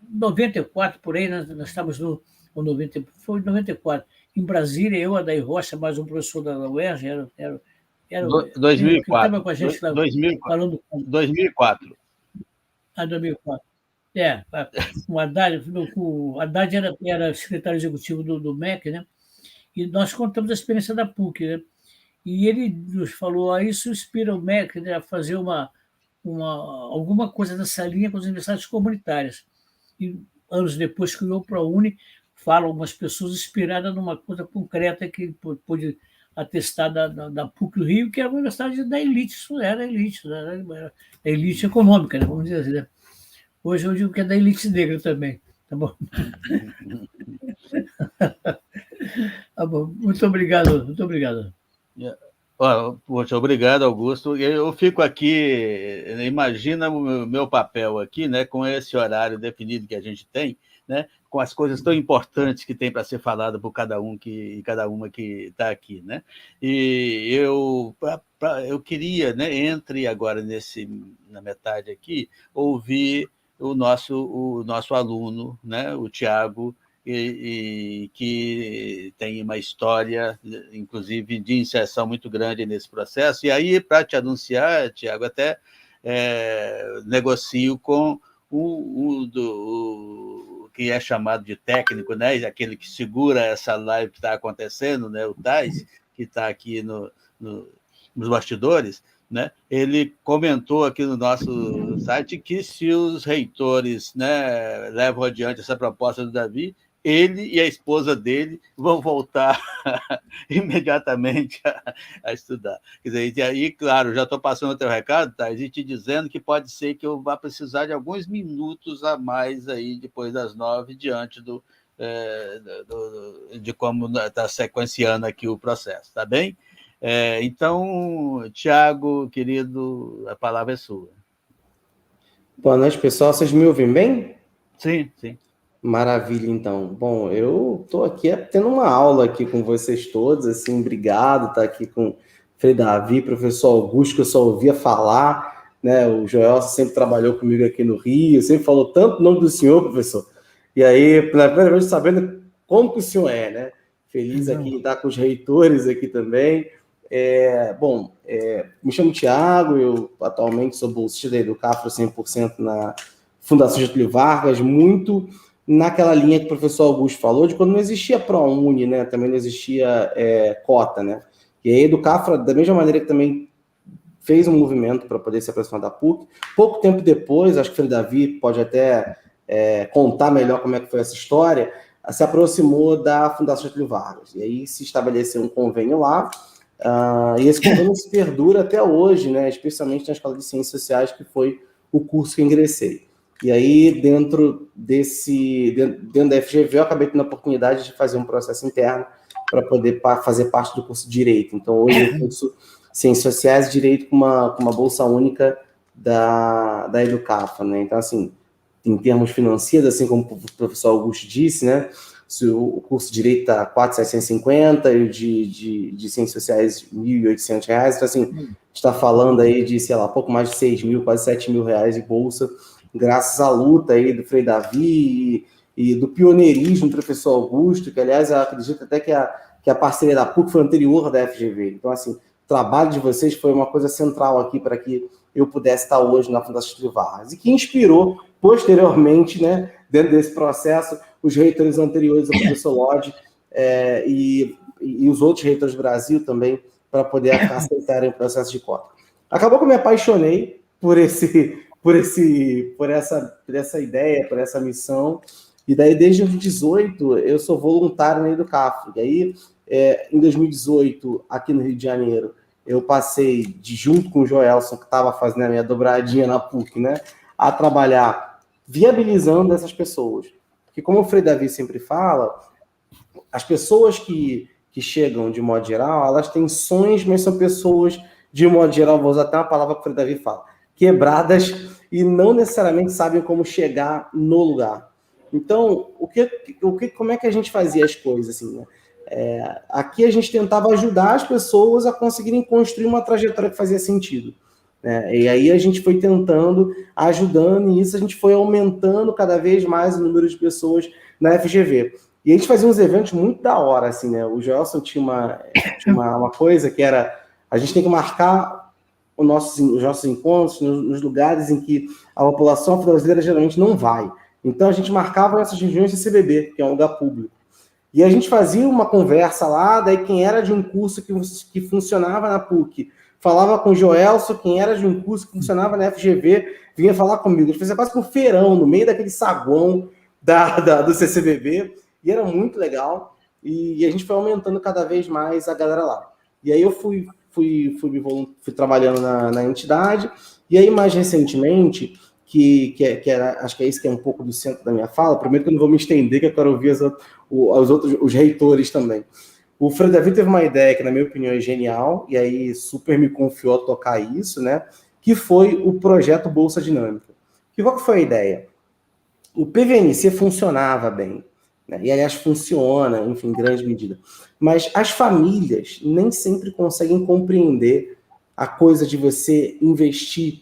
94, por aí, nós estávamos foi 94, em Brasília, eu, Adair Rocha, mais um professor da UERJ, era 2004. Que estava com a gente lá 2004. falando. 2004. 2004. O Haddad era secretário executivo do MEC, né? E nós contamos a experiência da PUC, né? E ele nos falou, isso inspira o MEC, né, a fazer alguma coisa nessa linha com as universidades comunitárias. E anos depois criou o ProUni, falam algumas pessoas inspiradas numa coisa concreta que pôde atestar da PUC do Rio, que era uma universidade da elite, isso era elite, era a elite econômica, né, vamos dizer assim. Né? Hoje eu digo que é da elite negra também, tá bom? Tá bom. Muito obrigado, muito obrigado. Poxa, obrigado, Augusto. Eu fico aqui, imagina o meu papel aqui, né, com esse horário definido que a gente tem, né, com as coisas tão importantes que tem para ser falado por cada uma que está aqui, né? E eu queria, né, entre agora na metade aqui, ouvir o nosso aluno, né, o Tiago, que tem uma história, inclusive, de inserção muito grande nesse processo. E aí, para te anunciar, Tiago, até negocio com o que é chamado de técnico, né? Aquele que segura essa live que está acontecendo, né? O Tais, que está aqui nos bastidores, né? Ele comentou aqui no nosso site que se os reitores, né, levam adiante essa proposta do Davi, ele e a esposa dele vão voltar imediatamente a estudar. Quer dizer, e aí, claro, já estou passando o teu recado, tá? E te dizendo que pode ser que eu vá precisar de alguns minutos a mais aí depois das 9, diante de como está sequenciando aqui o processo, tá bem? Então, Tiago, querido, a palavra é sua. Boa noite, pessoal. Vocês me ouvem bem? Sim, sim. Maravilha, então. Bom, eu estou aqui tendo uma aula aqui com vocês todos, assim, obrigado, tá aqui com o Frei Davi, professor Augusto, que eu só ouvia falar, né? O Joel sempre trabalhou comigo aqui no Rio, sempre falou tanto o nome do senhor, professor. E aí, pela primeira vez, sabendo como que o senhor é, né? Feliz aqui em estar com os reitores aqui também. Me chamo Tiago, eu atualmente sou bolsista da Educafro 100% na Fundação Getúlio Vargas, muito naquela linha que o professor Augusto falou, de quando não existia ProUni, né? Também não existia cota, né? E a Educafro, da mesma maneira que também fez um movimento para poder se aproximar da PUC, pouco tempo depois, acho que o Frei Davi pode até contar melhor como é que foi essa história, se aproximou da Fundação Getúlio Vargas, e aí se estabeleceu um convênio lá. E esse convênio se perdura até hoje, né? Especialmente na Escola de Ciências Sociais, que foi o curso que eu ingressei. E aí, dentro da FGV, eu acabei tendo a oportunidade de fazer um processo interno para poder fazer parte do curso de Direito. Então, hoje eu curso Ciências Sociais e Direito com uma bolsa única da Educafro, né? Então, assim, em termos financeiros, assim como o professor Augusto disse, né? Se o curso de Direito está R$4.750 e o de Ciências Sociais R$1.800. Então, assim, a gente está falando aí de, sei lá, pouco mais de 6 mil, quase 7 mil reais de bolsa, graças à luta aí do Frei Davi e do pioneirismo do professor Augusto, que, aliás, eu acredito até que a parceria da PUC foi anterior da FGV. Então, assim, o trabalho de vocês foi uma coisa central aqui para que eu pudesse estar hoje na Fundação Getúlio Vargas, e que inspirou, posteriormente, né, dentro desse processo, os reitores anteriores, o professor Lodge e os outros reitores do Brasil também, para poder aceitarem o processo de cota. Acabou que eu me apaixonei por essa ideia, por essa missão, e daí, desde 2018, eu sou voluntário na Educafro. E aí, em 2018, aqui no Rio de Janeiro, eu passei, junto com o Joelson, que estava fazendo a minha dobradinha na PUC, né, a trabalhar viabilizando essas pessoas. Porque, como o Frei Davi sempre fala, as pessoas que chegam, de modo geral, elas têm sonhos, mas são pessoas, de modo geral, vou usar até uma palavra que o Frei Davi fala, quebradas e não necessariamente sabem como chegar no lugar. Então, como é que a gente fazia as coisas, assim, né? Aqui a gente tentava ajudar as pessoas a conseguirem construir uma trajetória que fazia sentido, né? E aí a gente foi tentando, ajudando, e isso a gente foi aumentando cada vez mais o número de pessoas na FGV. E a gente fazia uns eventos muito da hora, assim, né? O Joelson tinha uma coisa que era, a gente tem que marcar os nossos encontros nos lugares em que a população brasileira geralmente não vai. Então a gente marcava essas reuniões de CBB, que é um lugar público. E a gente fazia uma conversa lá, daí quem era de um curso que funcionava na PUC falava com o Joelson, quem era de um curso que funcionava na FGV vinha falar comigo. A gente fazia quase que um feirão, no meio daquele saguão do CCBB, e era muito legal, e a gente foi aumentando cada vez mais a galera lá. E aí eu fui trabalhando na entidade, e aí mais recentemente, acho que é isso que é um pouco do centro da minha fala, primeiro que eu não vou me estender, que eu quero ouvir os reitores também. O Frei Davi teve uma ideia que, na minha opinião, é genial, e aí super me confiou a tocar isso, né? Que foi o projeto Bolsa Dinâmica. Qual que foi a ideia? O PVNC funcionava bem, né? E, aliás, funciona, enfim, em grande medida. Mas as famílias nem sempre conseguem compreender a coisa de você investir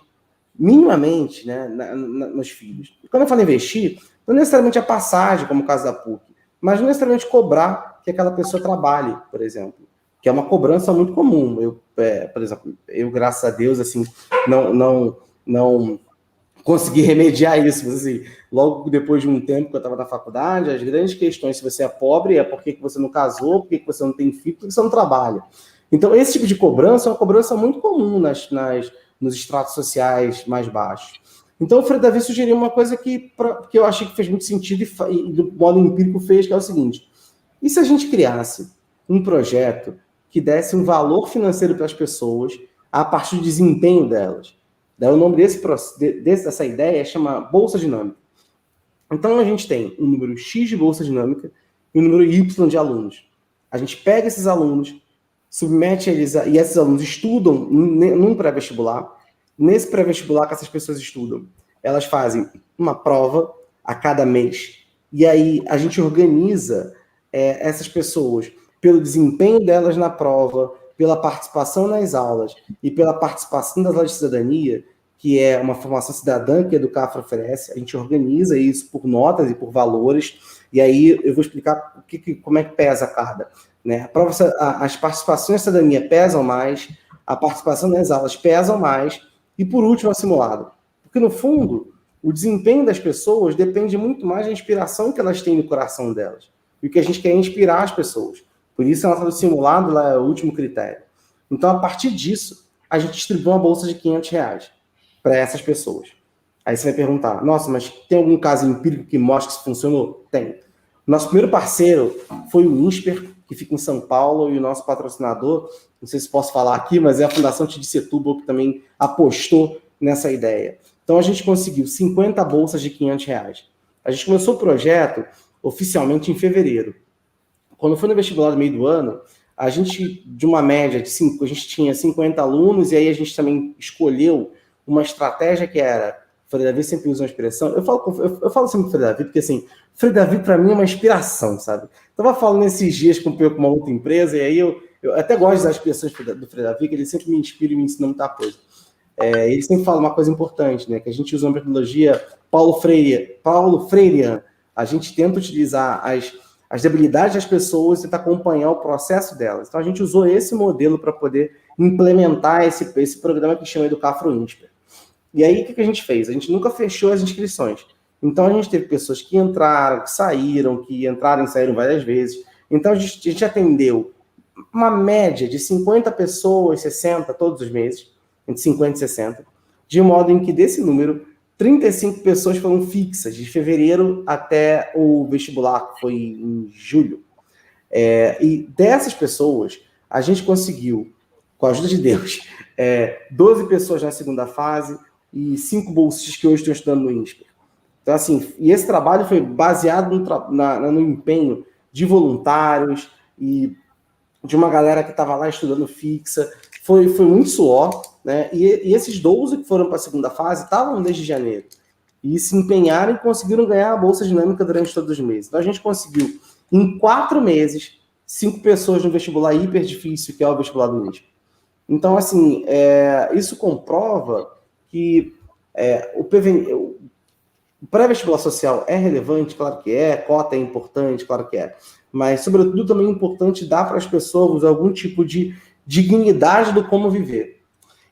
minimamente, né, nos filhos. E quando eu falo investir, não necessariamente a passagem, como o caso da PUC, mas não necessariamente cobrar que aquela pessoa trabalhe, por exemplo, que é uma cobrança muito comum. Por exemplo, graças a Deus, assim, não consegui remediar isso, mas, assim, logo depois de um tempo que eu estava na faculdade, as grandes questões, se você é pobre, é por que você não casou, por que você não tem filho, por que você não trabalha. Então, esse tipo de cobrança é uma cobrança muito comum nos estratos sociais mais baixos. Então, o Frei Davi sugeriu uma coisa que eu achei que fez muito sentido e do modo empírico fez, que é o seguinte: e se a gente criasse um projeto que desse um valor financeiro para as pessoas a partir do desempenho delas? Daí o nome dessa ideia chama Bolsa Dinâmica. Então, a gente tem um número X de Bolsa Dinâmica e um número Y de alunos. A gente pega esses alunos, submete eles, e esses alunos estudam num pré-vestibular. Nesse pré-vestibular que essas pessoas estudam, elas fazem uma prova a cada mês. E aí a gente organiza essas pessoas pelo desempenho delas na prova, pela participação nas aulas e pela participação das aulas de cidadania, que é uma formação cidadã que a Educafro oferece. A gente organiza isso por notas e por valores. E aí eu vou explicar como é que pesa cada. Né? A prova, as participações na cidadania pesam mais, a participação nas aulas pesam mais, e por último, o simulado. Porque, no fundo, o desempenho das pessoas depende muito mais da inspiração que elas têm no coração delas. E o que a gente quer é inspirar as pessoas. Por isso, a nota do simulado lá é o último critério. Então, a partir disso, a gente distribui uma bolsa de R$500 para essas pessoas. Aí você vai perguntar, nossa, mas tem algum caso empírico que mostra que isso funcionou? Tem. Nosso primeiro parceiro foi o INSPER, que fica em São Paulo, e o nosso patrocinador, não sei se posso falar aqui, mas é a Fundação Tidi Setúbal, que também apostou nessa ideia. Então, a gente conseguiu 50 bolsas de R$500. A gente começou o projeto oficialmente em fevereiro. Quando foi no vestibular do meio do ano, a gente, de uma média de 5, a gente tinha 50 alunos, e aí a gente também escolheu uma estratégia que era, o Frei Davi sempre usa uma expressão, eu falo sempre do Frei Davi, porque assim, Frei Davi para mim é uma inspiração, sabe? Estava falando esses dias com uma outra empresa, e aí eu até gosto das expressões do Frei Davi, que ele sempre me inspira e me ensina muita coisa. Ele sempre fala uma coisa importante, né? Que a gente usa uma metodologia Paulo Freireana. A gente tenta utilizar as debilidades das pessoas e tentar acompanhar o processo delas. Então, a gente usou esse modelo para poder implementar esse programa que chama Educafro INSPER. E aí, o que a gente fez? A gente nunca fechou as inscrições. Então, a gente teve pessoas que entraram, que saíram, que entraram e saíram várias vezes. Então, a gente atendeu uma média de 50 pessoas, 60, todos os meses, entre 50 e 60, de modo em que, desse número, 35 pessoas foram fixas, de fevereiro até o vestibular, que foi em julho. E dessas pessoas, a gente conseguiu, com a ajuda de Deus, 12 pessoas na segunda fase e 5 bolsistas que hoje estão estudando no INSPER. Então, assim, e esse trabalho foi baseado no empenho de voluntários e de uma galera que estava lá estudando fixa. Foi muito suor, né? E esses 12 que foram para a segunda fase estavam desde janeiro. E se empenharam e conseguiram ganhar a Bolsa Dinâmica durante todos os meses. Então, a gente conseguiu, em 4 meses, 5 pessoas no vestibular hiper difícil, que é o vestibular do INSPER. Então, assim, isso comprova que o pré-vestibular social é relevante, claro que é, cota é importante, claro que é, mas, sobretudo, também é importante dar para as pessoas algum tipo de dignidade do como viver.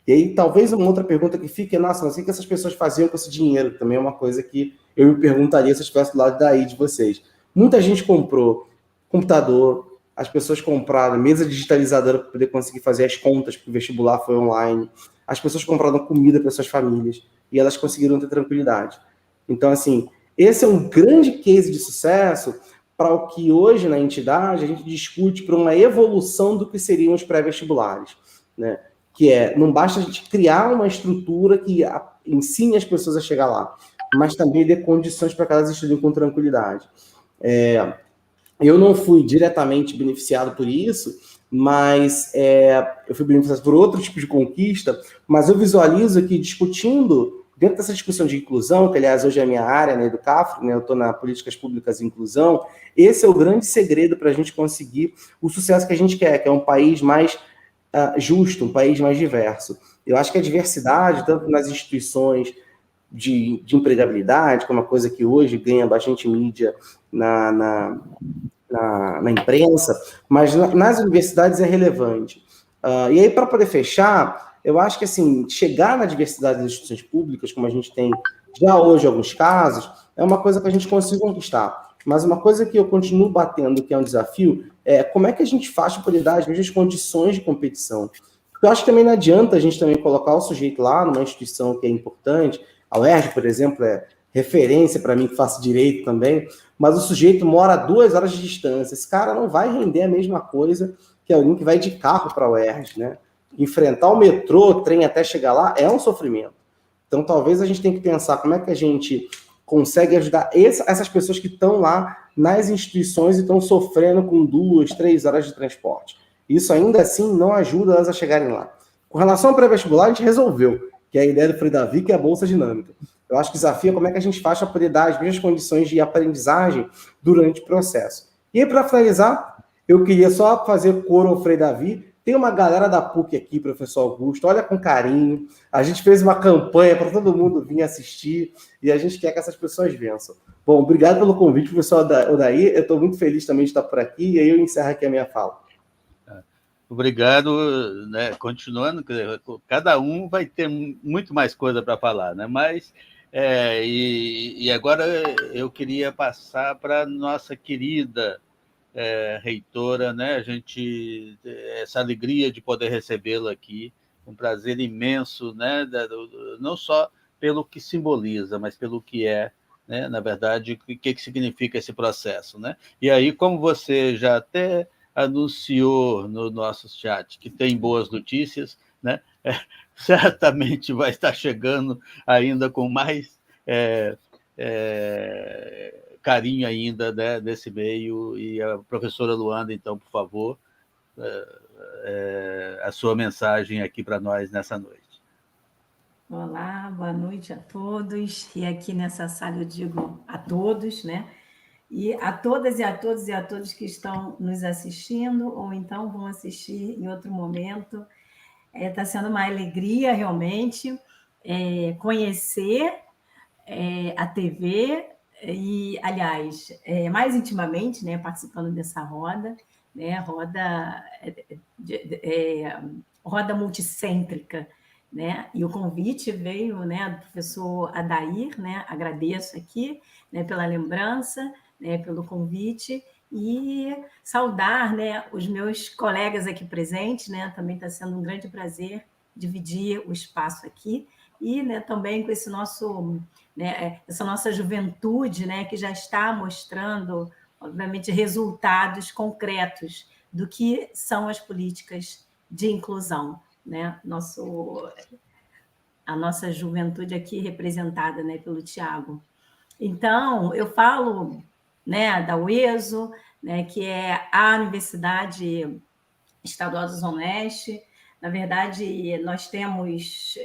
E aí, talvez uma outra pergunta que fique é, nossa, mas o que essas pessoas faziam com esse dinheiro? Também é uma coisa que eu me perguntaria se eu estivesse do lado daí de vocês. Muita gente comprou computador, as pessoas compraram mesa digitalizadora para poder conseguir fazer as contas, porque o vestibular foi online. As pessoas compraram comida para suas famílias e elas conseguiram ter tranquilidade. Então, assim, esse é um grande case de sucesso para o que hoje na entidade a gente discute para uma evolução do que seriam os pré-vestibulares, né? Que não basta a gente criar uma estrutura que ensine as pessoas a chegar lá, mas também dê condições para que elas estudem com tranquilidade. Eu não fui diretamente beneficiado por isso, mas eu fui beneficiado por outro tipo de conquista, mas eu visualizo que discutindo, dentro dessa discussão de inclusão, que aliás hoje é a minha área, né, do CAFRO, né, eu estou na Políticas Públicas de Inclusão, esse é o grande segredo para a gente conseguir o sucesso que a gente quer, que é um país mais justo, um país mais diverso. Eu acho que a diversidade, tanto nas instituições de empregabilidade, que é uma coisa que hoje ganha bastante mídia na imprensa, mas nas universidades é relevante. E aí, para poder fechar, eu acho que assim, chegar na diversidade das instituições públicas, como a gente tem já hoje em alguns casos, é uma coisa que a gente consegue conquistar. Mas uma coisa que eu continuo batendo, que é um desafio, é como é que a gente faz para poder dar as mesmas condições de competição. Porque eu acho que também não adianta a gente também colocar o sujeito lá numa instituição que é importante, A UERJ, por exemplo, é referência para mim, que faço direito também, mas o sujeito mora a 2 horas de distância. Esse cara não vai render a mesma coisa que alguém que vai de carro para a UERJ, né? Enfrentar o metrô, o trem até chegar lá, é um sofrimento. Então, talvez a gente tenha que pensar como é que a gente consegue ajudar essas pessoas que estão lá nas instituições e estão sofrendo com 2, 3 horas de transporte. Isso, ainda assim, não ajuda elas a chegarem lá. Com relação ao pré-vestibular, a gente resolveu, que é a ideia do Frei Davi, que é a Bolsa Dinâmica. Eu acho que o desafio é como é que a gente faz para poder dar as mesmas condições de aprendizagem durante o processo. E aí, para finalizar, eu queria só fazer coro ao Frei Davi. Tem uma galera da PUC aqui, professor Augusto, olha com carinho. A gente fez uma campanha para todo mundo vir assistir e a gente quer que essas pessoas vençam. Bom, obrigado pelo convite, professor Odair. Eu estou muito feliz também de estar por aqui e aí eu encerro aqui a minha fala. Obrigado, né? Continuando, cada um vai ter muito mais coisa para falar, né? Mas e agora eu queria passar para a nossa querida reitora, né? Essa alegria de poder recebê-la aqui, um prazer imenso, né? Não só pelo que simboliza, mas pelo que é, né? Na verdade, o que significa esse processo, né? E aí, como você já até anunciou no nosso chat que tem boas notícias, né? Certamente vai estar chegando ainda com mais carinho ainda, né, desse meio. E a professora Luanda, então, por favor, a sua mensagem aqui para nós nessa noite. Olá, boa noite a todos. E aqui nessa sala eu digo a todos, né? E a todas e a todos e a todos que estão nos assistindo ou então vão assistir em outro momento. Está sendo uma alegria, realmente, conhecer a TV e, aliás, mais intimamente, né, participando dessa roda, né, roda multicêntrica, né? E o convite veio, né, do professor Adair, né? Agradeço aqui, né, pela lembrança, né, pelo convite e saudar, né, os meus colegas aqui presentes, né? Também está sendo um grande prazer dividir o espaço aqui e, né, também com esse nosso, né, essa nossa juventude, né, que já está mostrando, obviamente, resultados concretos do que são as políticas de inclusão, né? A nossa juventude aqui representada, né, pelo Tiago. Então, eu falo, né, da UESO, né, que é a Universidade Estadual da Zona Oeste. Na verdade, nós temos,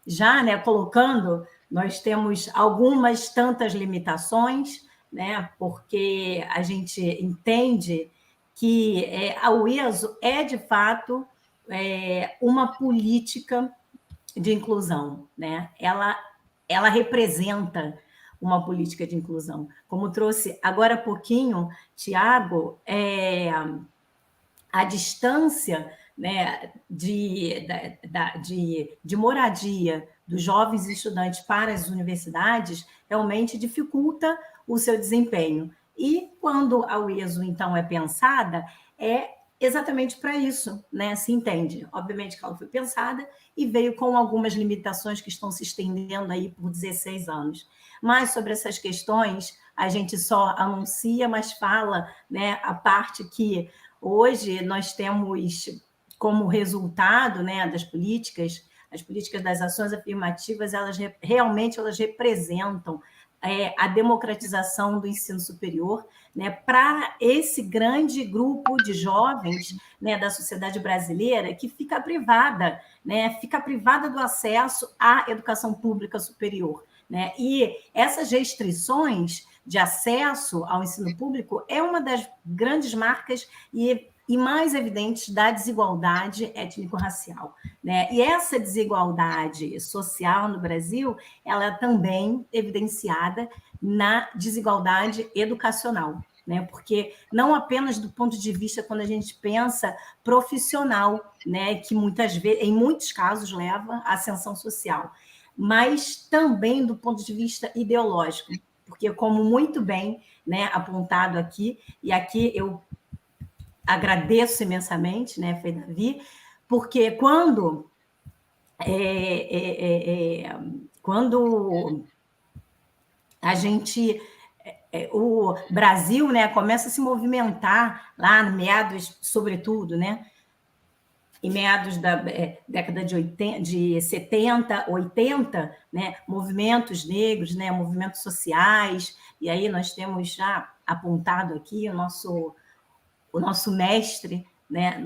já, né, colocando, nós temos algumas tantas limitações, né, porque a gente entende que a UESO é, de fato, uma política de inclusão, né? Ela representa uma política de inclusão. Como trouxe agora há pouquinho, Tiago, a distância, né, de moradia dos jovens estudantes para as universidades realmente dificulta o seu desempenho. E quando a UESO, então, é pensada, é exatamente para isso, né? Se entende. Obviamente que ela foi pensada e veio com algumas limitações que estão se estendendo aí por 16 anos. Mas sobre essas questões, a gente só anuncia, mas fala, né, a parte que hoje nós temos como resultado, né, das políticas, as políticas das ações afirmativas, elas realmente representam a democratização do ensino superior, né, para esse grande grupo de jovens, né, da sociedade brasileira que fica privada, né, do acesso à educação pública superior, né? E essas restrições de acesso ao ensino público é uma das grandes marcas e mais evidentes da desigualdade étnico-racial, né? E essa desigualdade social no Brasil, ela é também evidenciada na desigualdade educacional, né? Porque não apenas do ponto de vista quando a gente pensa profissional, né, que muitas vezes, em muitos casos, leva à ascensão social, mas também do ponto de vista ideológico, porque como muito bem, né, apontado aqui, e aqui eu agradeço imensamente, né, Frei Davi, porque quando quando a gente... o Brasil, né, começa a se movimentar lá no meados, sobretudo, né, em meados da década de 70, 80, né, movimentos negros, né, movimentos sociais, e aí nós temos já apontado aqui o nosso mestre, né,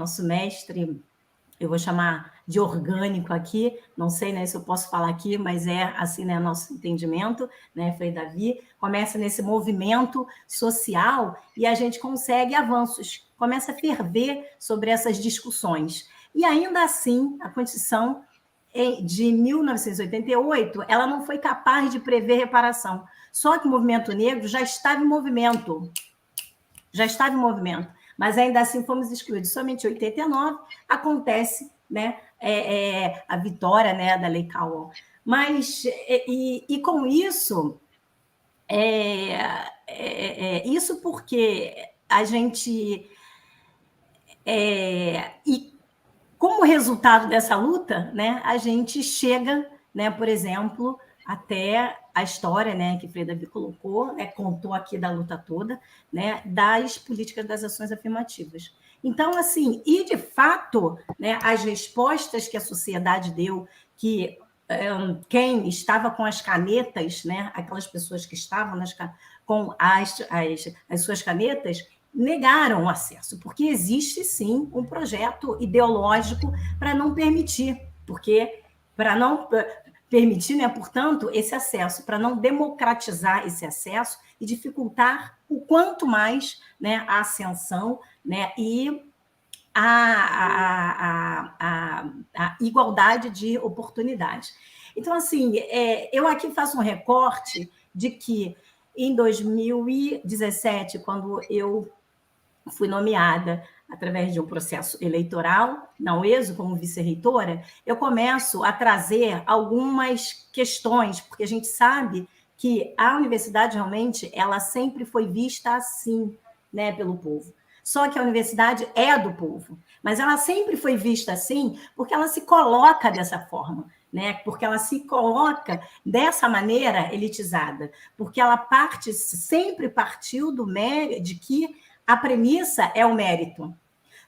eu vou chamar de orgânico aqui, não sei, né, se eu posso falar aqui, mas é assim, né, nosso entendimento, né, Frei Davi, começa nesse movimento social e a gente consegue avanços, começa a ferver sobre essas discussões. E ainda assim, a Constituição de 1988, ela não foi capaz de prever reparação. Só que o movimento negro já estava em movimento, mas ainda assim fomos excluídos. Somente em 89 acontece, né, a vitória, né, da Lei Cauã. Mas, e com isso, isso porque a gente... e como resultado dessa luta, né, a gente chega, né, por exemplo, até a história, né, que Frei Davi colocou, né, contou aqui da luta toda, né, das políticas das ações afirmativas. Então, assim, e de fato, né, as respostas que a sociedade deu, que quem estava com as canetas, né, aquelas pessoas que estavam com as suas canetas, negaram o acesso, porque existe, sim, um projeto ideológico para não permitir, para não permitir, né, portanto, esse acesso, para não democratizar esse acesso e dificultar o quanto mais, né, a ascensão, né, e a igualdade de oportunidades. Então, assim, eu aqui faço um recorte de que em 2017, quando eu fui nomeada através de um processo eleitoral na UESO como vice-reitora, eu começo a trazer algumas questões, porque a gente sabe que a universidade realmente ela sempre foi vista assim, né, pelo povo. Só que a universidade é do povo, mas ela sempre foi vista assim porque ela se coloca dessa forma, né? Porque ela se coloca dessa maneira elitizada, porque ela sempre partiu do mérito, de que a premissa é o mérito.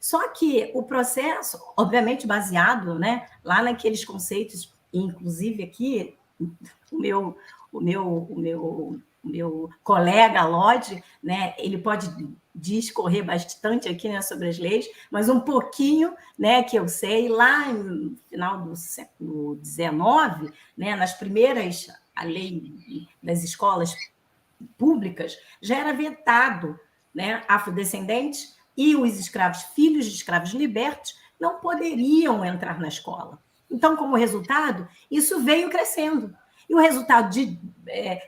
Só que o processo, obviamente baseado, né, lá naqueles conceitos, inclusive aqui, o meu colega Lodge, né, ele pode discorrer bastante aqui, né, sobre as leis, mas um pouquinho, né, que eu sei, lá no final do século XIX, né, nas primeiras, a lei das escolas públicas, já era vetado, né, afrodescendentes e os escravos, filhos de escravos libertos, não poderiam entrar na escola. Então, como resultado, isso veio crescendo. E o resultado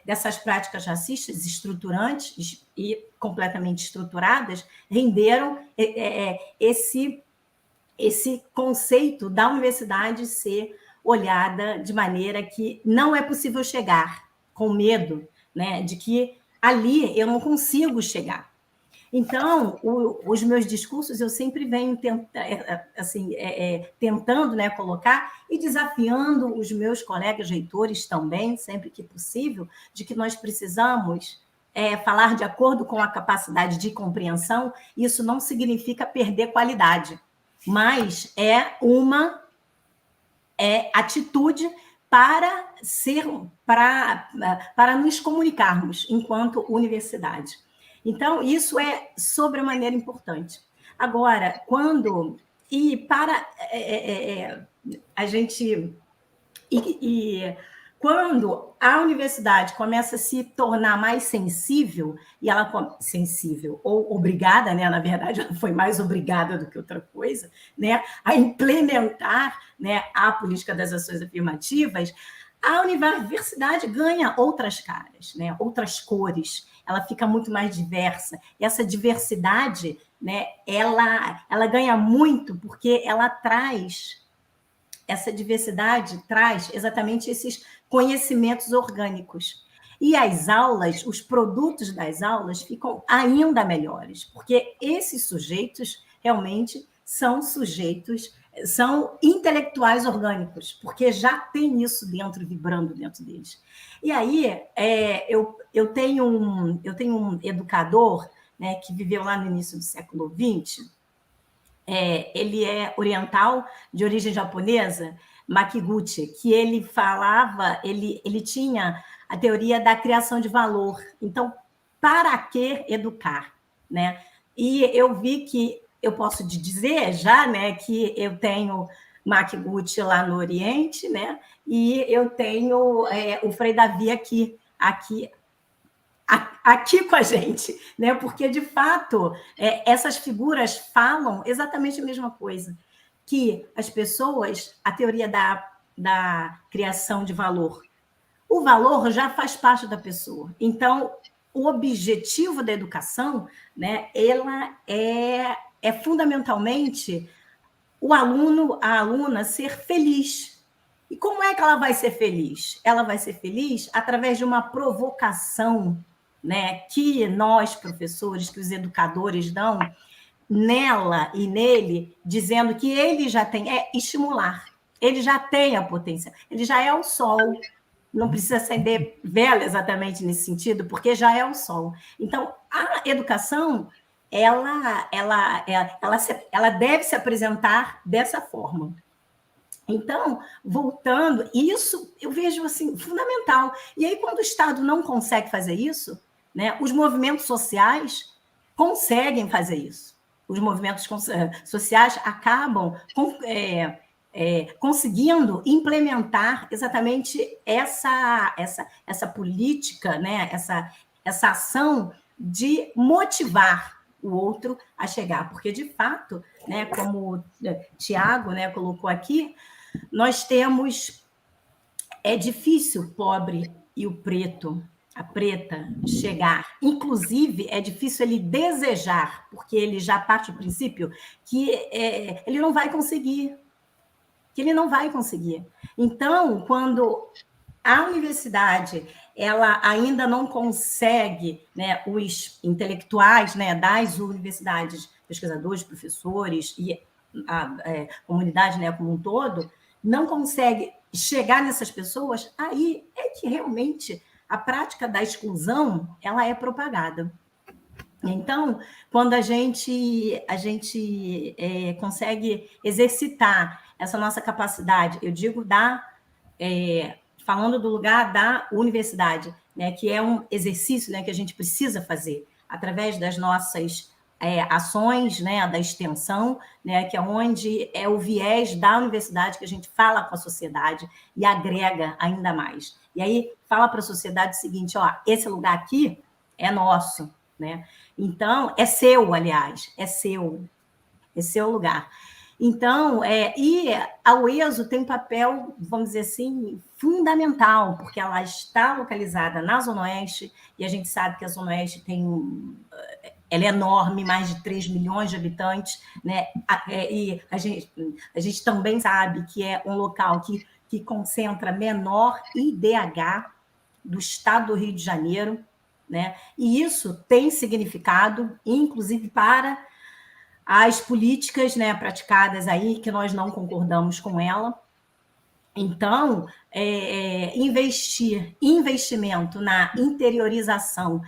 dessas práticas racistas estruturantes e completamente estruturadas renderam esse conceito da universidade ser olhada de maneira que não é possível chegar, com medo, né, de que ali eu não consigo chegar. Então, os meus discursos eu sempre venho tentando, né, colocar e desafiando os meus colegas reitores também, sempre que possível, de que nós precisamos falar de acordo com a capacidade de compreensão. Isso não significa perder qualidade, mas é uma atitude para nos comunicarmos enquanto universidade. Então, isso é sobremaneira importante. Agora, quando a universidade começa a se tornar mais sensível, sensível ou obrigada, né? Na verdade, ela foi mais obrigada do que outra coisa, né? A implementar, né, a política das ações afirmativas, a universidade ganha outras caras, né? Outras cores. Ela fica muito mais diversa. E essa diversidade, né, ela ganha muito porque ela traz, essa diversidade traz exatamente esses conhecimentos orgânicos. E as aulas, os produtos das aulas ficam ainda melhores, porque esses sujeitos realmente são sujeitos são intelectuais orgânicos, porque já tem isso dentro, vibrando dentro deles. E aí, eu tenho um educador, né, que viveu lá no início do século XX, ele é oriental, de origem japonesa, Makiguchi, que ele falava, ele tinha a teoria da criação de valor. Então, para que educar? Né? E eu vi que, eu posso te dizer já, né, que eu tenho Makiguchi lá no Oriente, né, e eu tenho o Frei Davi aqui com a gente, né? Porque, de fato, essas figuras falam exatamente a mesma coisa, que as pessoas, a teoria da criação de valor, o valor já faz parte da pessoa. Então, o objetivo da educação, né, ela é fundamentalmente o aluno, a aluna ser feliz. E como é que ela vai ser feliz? Ela vai ser feliz através de uma provocação, né, que nós, professores, que os educadores dão nela e nele, dizendo que ele já tem, estimular, ele já tem a potência, ele já é o sol, não precisa acender vela exatamente nesse sentido, porque já é o sol. Então, a educação, ela deve se apresentar dessa forma. Então, voltando, isso eu vejo assim, fundamental. E aí, quando o Estado não consegue fazer isso, né, os movimentos sociais conseguem fazer isso. Os movimentos sociais acabam conseguindo implementar exatamente essa política, né, essa ação de motivar o outro a chegar. Porque, de fato, né, como o Tiago, né, colocou aqui, nós temos... É difícil o pobre e o preto, a preta, chegar. Inclusive, é difícil ele desejar, porque ele já parte do princípio que ele não vai conseguir. Que ele não vai conseguir. Então, quando a universidade ela ainda não consegue, né, os intelectuais, né, das universidades, pesquisadores, professores e a comunidade, né, como um todo, não consegue chegar nessas pessoas, aí é que realmente a prática da exclusão ela é propagada. Então, quando a gente consegue exercitar essa nossa capacidade, eu digo falando do lugar da universidade, né, que é um exercício, né, que a gente precisa fazer através das nossas ações, né, da extensão, né, que é onde é o viés da universidade que a gente fala com a sociedade e agrega ainda mais. E aí fala para a sociedade o seguinte, ó, esse lugar aqui é nosso, né? Então, é seu, aliás, é seu lugar. Então, e a UESO tem um papel, vamos dizer assim, fundamental, porque ela está localizada na Zona Oeste, e a gente sabe que a Zona Oeste ela é enorme, mais de 3 milhões de habitantes, né? E a gente também sabe que é um local que concentra menor IDH do estado do Rio de Janeiro, né? E isso tem significado, inclusive, para as políticas, né, praticadas aí, que nós não concordamos com ela. Então, investimento na interiorização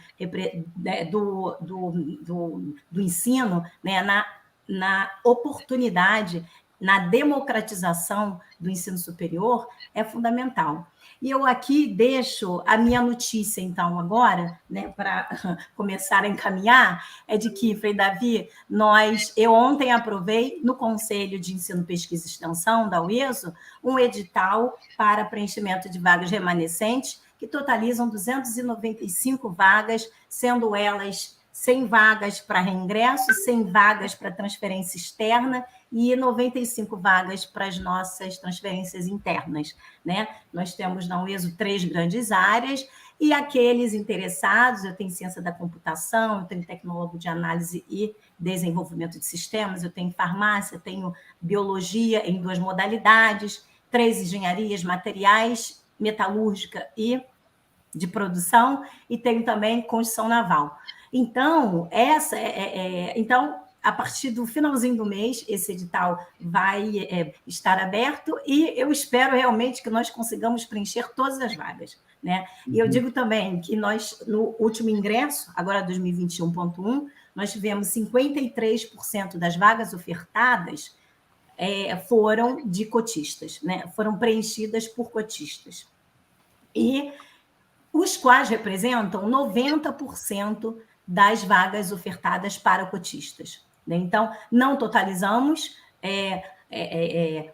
do ensino, né, na oportunidade, na democratização do ensino superior, é fundamental. E eu aqui deixo a minha notícia, então, agora, né, para começar a encaminhar, é de que, Frei Davi, eu ontem aprovei, no Conselho de Ensino, Pesquisa e Extensão da UESO, um edital para preenchimento de vagas remanescentes, que totalizam 295 vagas, sendo elas 100 vagas para reingresso, 100 vagas para transferência externa e 95 vagas para as nossas transferências internas, né? Nós temos na UESO 3 grandes áreas, e aqueles interessados, eu tenho ciência da computação, eu tenho tecnólogo de análise e desenvolvimento de sistemas, eu tenho farmácia, eu tenho biologia em 2 modalidades, 3 engenharias, materiais, metalúrgica e de produção, e tenho também construção naval. Então, então a partir do finalzinho do mês, esse edital vai estar aberto e eu espero realmente que nós consigamos preencher todas as vagas, né? E eu digo também que nós, no último ingresso, agora 2021.1, nós tivemos 53% das vagas ofertadas foram de cotistas, né? Foram preenchidas por cotistas. E os quais representam 90% das vagas ofertadas para cotistas, né? Então, não totalizamos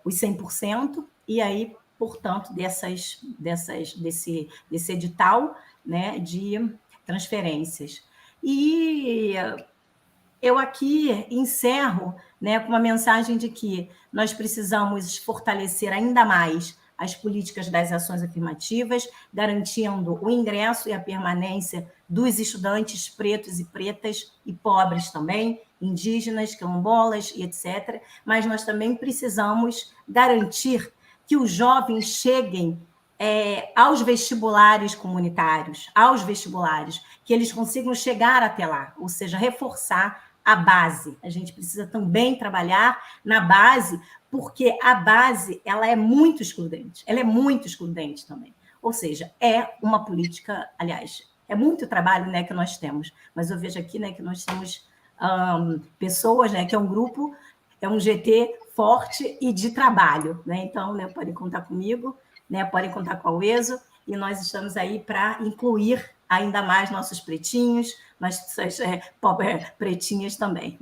os 100%, e aí, portanto, desse edital, né, de transferências. E eu aqui encerro, né, com uma mensagem de que nós precisamos fortalecer ainda mais as políticas das ações afirmativas, garantindo o ingresso e a permanência dos estudantes pretos e pretas, e pobres também, indígenas, quilombolas e etc. Mas nós também precisamos garantir que os jovens cheguem aos vestibulares comunitários, que eles consigam chegar até lá, ou seja, reforçar a base. A gente precisa também trabalhar na base, porque a base ela é muito excludente também. Ou seja, é uma política, aliás, é muito trabalho, né, que nós temos, mas eu vejo aqui, né, que nós temos pessoas, né, que é um grupo, é um GT forte e de trabalho, né? Então, né, podem contar comigo, né, podem contar com a UESO, e nós estamos aí para incluir ainda mais nossos pretinhos, nossas pretinhas também.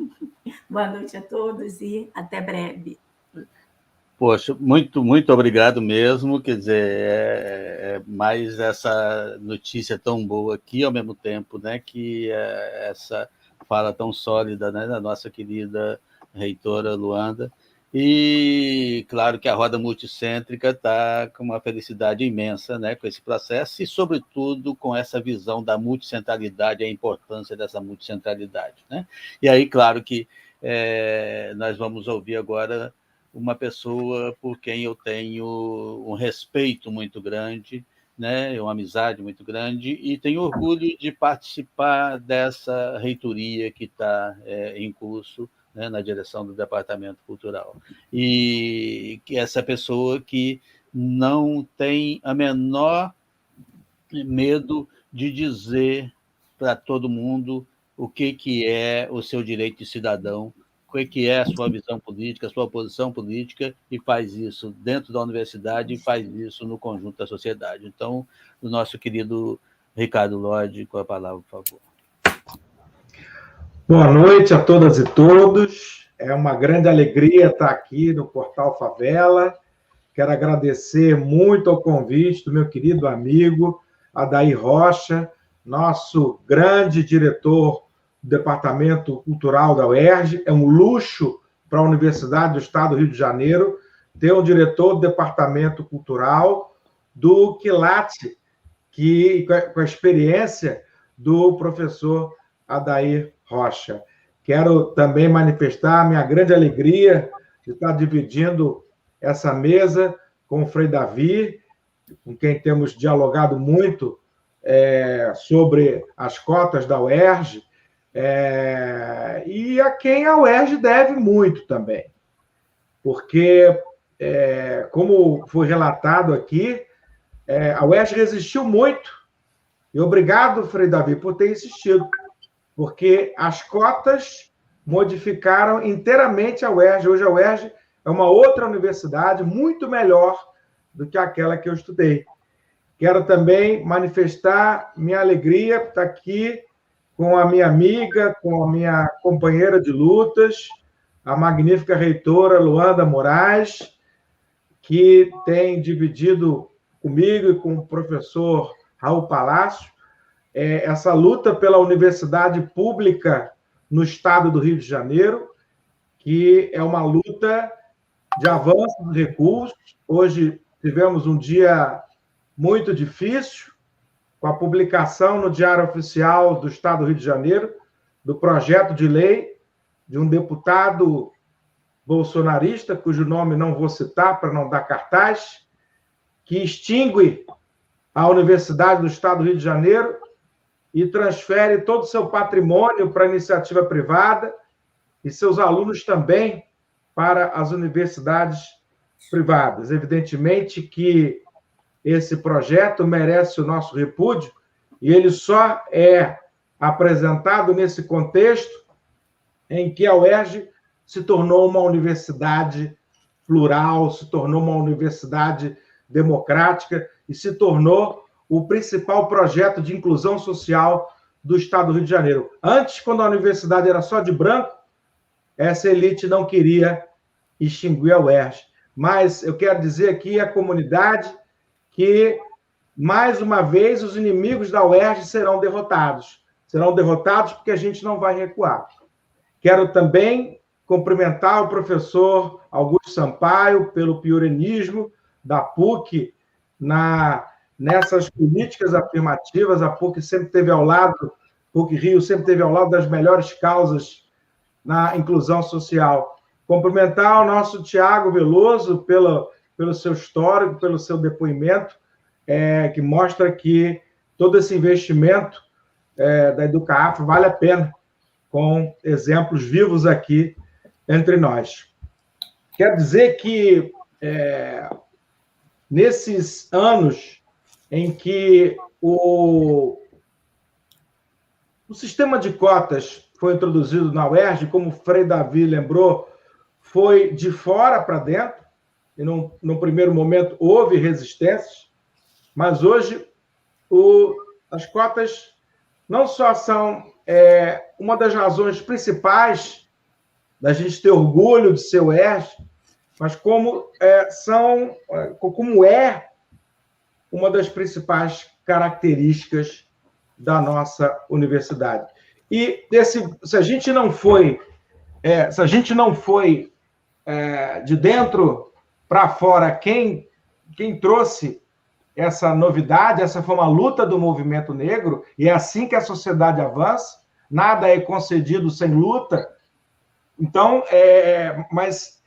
Boa noite a todos e até breve. Poxa, muito, muito obrigado mesmo. Quer dizer, mais essa notícia tão boa aqui, ao mesmo tempo, né, que essa fala tão sólida, né, da nossa querida reitora Luanda. E, claro, que a Roda Multicêntrica está com uma felicidade imensa, né, com esse processo e, sobretudo, com essa visão da multicentralidade, a importância dessa multicentralidade, né? E aí, claro que nós vamos ouvir agora uma pessoa por quem eu tenho um respeito muito grande, né, uma amizade muito grande, e tenho orgulho de participar dessa reitoria que está em curso, né, na direção do Departamento Cultural. E que essa pessoa que não tem a menor medo de dizer para todo mundo o que é o seu direito de cidadão, o que é a sua visão política, a sua posição política, e faz isso dentro da universidade e faz isso no conjunto da sociedade. Então, o nosso querido Ricardo Lodge, com a palavra, por favor. Boa noite a todas e todos. É uma grande alegria estar aqui no Portal Favela. Quero agradecer muito ao convite do meu querido amigo Adair Rocha, nosso grande diretor do Departamento Cultural da UERJ. É um luxo para a Universidade do Estado do Rio de Janeiro ter um diretor do Departamento Cultural do quilate, com a experiência do professor Adair Rocha. Quero também manifestar a minha grande alegria de estar dividindo essa mesa com o Frei Davi, com quem temos dialogado muito sobre as cotas da UERJ, e a quem a UERJ deve muito também. Porque, como foi relatado aqui, a UERJ resistiu muito. E obrigado, Frei Davi, por ter insistido, porque as cotas modificaram inteiramente a UERJ. Hoje a UERJ é uma outra universidade muito melhor do que aquela que eu estudei. Quero também manifestar minha alegria por estar aqui com a minha amiga, com a minha companheira de lutas, a magnífica reitora Luanda Moraes, que tem dividido comigo e com o professor Raul Palácio essa luta pela universidade pública no estado do Rio de Janeiro, que é uma luta de avanço dos recursos. Hoje tivemos um dia muito difícil, com a publicação no Diário Oficial do Estado do Rio de Janeiro do projeto de lei de um deputado bolsonarista, cujo nome não vou citar para não dar cartaz, que extingue a Universidade do Estado do Rio de Janeiro e transfere todo o seu patrimônio para a iniciativa privada e seus alunos também para as universidades privadas. Evidentemente que esse projeto merece o nosso repúdio e ele só é apresentado nesse contexto em que a UERJ se tornou uma universidade plural, se tornou uma universidade democrática e se tornou o principal projeto de inclusão social do Estado do Rio de Janeiro. Antes, quando a universidade era só de branco, essa elite não queria extinguir a UERJ. Mas eu quero dizer aqui à comunidade que, mais uma vez, os inimigos da UERJ serão derrotados. Serão derrotados porque a gente não vai recuar. Quero também cumprimentar o professor Augusto Sampaio pelo pioneirismo da PUC nessas políticas afirmativas. A PUC sempre esteve ao lado, PUC Rio sempre esteve ao lado das melhores causas na inclusão social. Cumprimentar o nosso Tiago Veloso pelo seu histórico, pelo seu depoimento, que mostra que todo esse investimento da Educafro vale a pena, com exemplos vivos aqui entre nós. Quero dizer que, nesses anos em que o sistema de cotas foi introduzido na UERJ, como o Frei Davi lembrou, foi de fora para dentro, e no primeiro momento houve resistências, mas hoje as cotas não só são uma das razões principais da gente ter orgulho de ser UERJ, mas como é uma das principais características da nossa universidade. E se a gente não foi de dentro para fora quem trouxe essa novidade, essa foi uma luta do movimento negro, e é assim que a sociedade avança, nada é concedido sem luta. Então, mas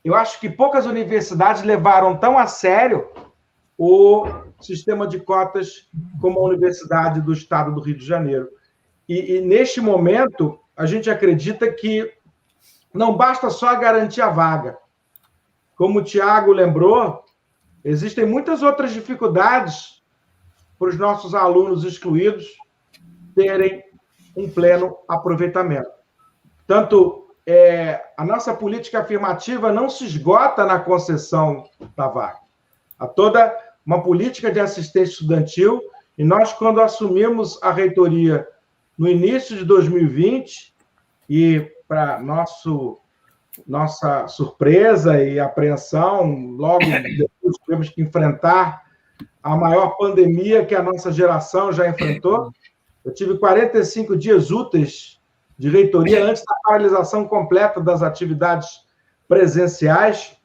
eu acho que poucas universidades levaram tão a sério o sistema de cotas como a Universidade do Estado do Rio de Janeiro. E neste momento, a gente acredita que não basta só garantir a vaga. Como o Tiago lembrou, existem muitas outras dificuldades para os nossos alunos excluídos terem um pleno aproveitamento. Tanto a nossa política afirmativa não se esgota na concessão da vaga. Há toda uma política de assistência estudantil, e nós, quando assumimos a reitoria no início de 2020, e para nossa surpresa e apreensão, logo depois tivemos que enfrentar a maior pandemia que a nossa geração já enfrentou. Eu tive 45 dias úteis de reitoria antes da paralisação completa das atividades presenciais,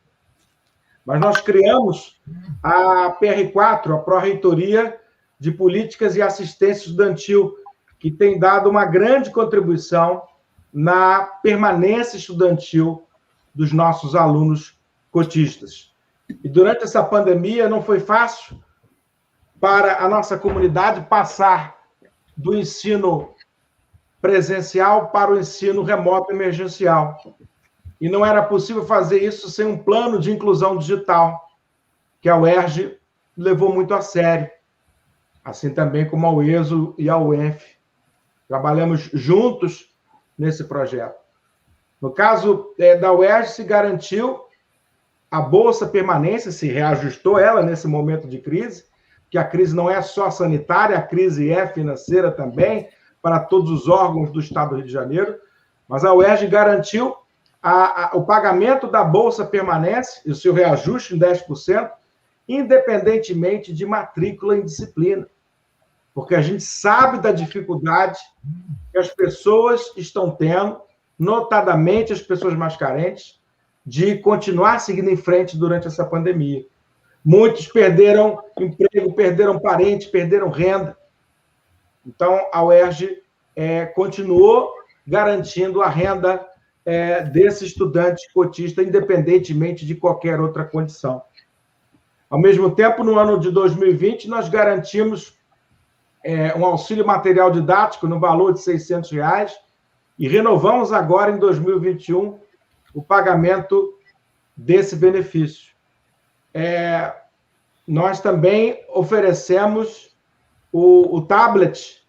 mas nós criamos a PR4, a Pró-Reitoria de Políticas e Assistência Estudantil, que tem dado uma grande contribuição na permanência estudantil dos nossos alunos cotistas. E durante essa pandemia não foi fácil para a nossa comunidade passar do ensino presencial para o ensino remoto emergencial. E não era possível fazer isso sem um plano de inclusão digital, que a UERJ levou muito a sério, assim também como a UESO e a UENF. Trabalhamos juntos nesse projeto. No caso da UERJ, se garantiu a Bolsa Permanência, se reajustou ela nesse momento de crise, que a crise não é só sanitária, a crise é financeira também, para todos os órgãos do Estado do Rio de Janeiro, mas a UERJ garantiu o pagamento da Bolsa Permanência e o seu reajuste em 10%, independentemente de matrícula em disciplina, porque a gente sabe da dificuldade que as pessoas estão tendo, notadamente as pessoas mais carentes, de continuar seguindo em frente durante essa pandemia. Muitos perderam emprego, perderam parentes, perderam renda. Então, a UERJ continuou garantindo a renda desse estudante cotista, independentemente de qualquer outra condição. Ao mesmo tempo, no ano de 2020, nós garantimos um auxílio material didático no valor de R$ 600, e renovamos agora, em 2021, o pagamento desse benefício. Nós também oferecemos o tablet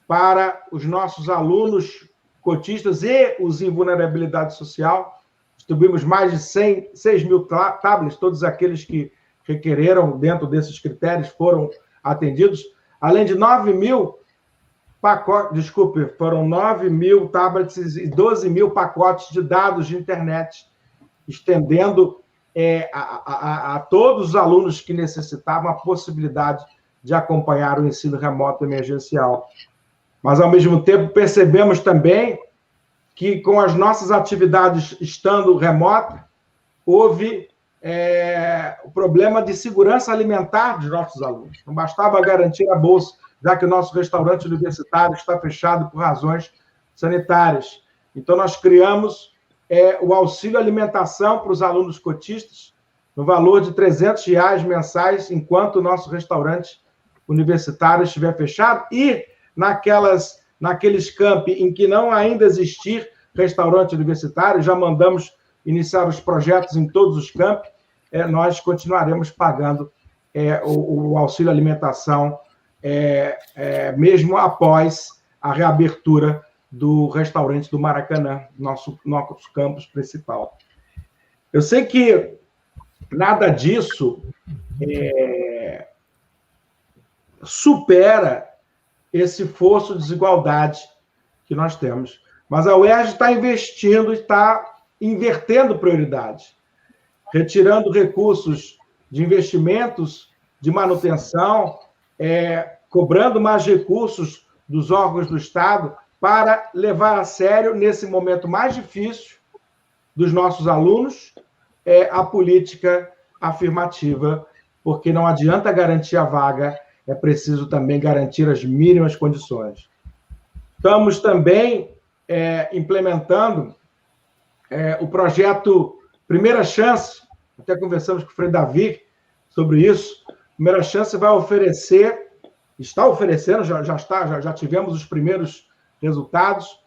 para os nossos alunos cotistas e os em vulnerabilidade social. Distribuímos mais de 6 mil tablets, todos aqueles que requereram dentro desses critérios foram atendidos, além de 9 mil pacotes, foram 9 mil tablets e 12 mil pacotes de dados de internet, estendendo a todos os alunos que necessitavam a possibilidade de acompanhar o ensino remoto emergencial. Mas, ao mesmo tempo, percebemos também que, com as nossas atividades estando remota, houve o problema de segurança alimentar dos nossos alunos. Não bastava garantir a bolsa, já que o nosso restaurante universitário está fechado por razões sanitárias. Então, nós criamos o auxílio alimentação para os alunos cotistas, no valor de R$300 mensais, enquanto o nosso restaurante universitário estiver fechado, e naqueles campi em que não ainda existir restaurante universitário, já mandamos iniciar os projetos em todos os campi, nós continuaremos pagando o auxílio alimentação, mesmo após a reabertura do restaurante do Maracanã, nosso campus principal. Eu sei que nada disso supera esse fosso de desigualdade que nós temos. Mas a UERJ está investindo, está invertendo prioridades, retirando recursos de investimentos, de manutenção, cobrando mais recursos dos órgãos do Estado para levar a sério, nesse momento mais difícil dos nossos alunos, a política afirmativa, porque não adianta garantir a vaga, é preciso também garantir as mínimas condições. Estamos também implementando o projeto Primeira Chance, até conversamos com o Frei Davi sobre isso. Primeira Chance vai oferecer, está oferecendo, já tivemos os primeiros resultados,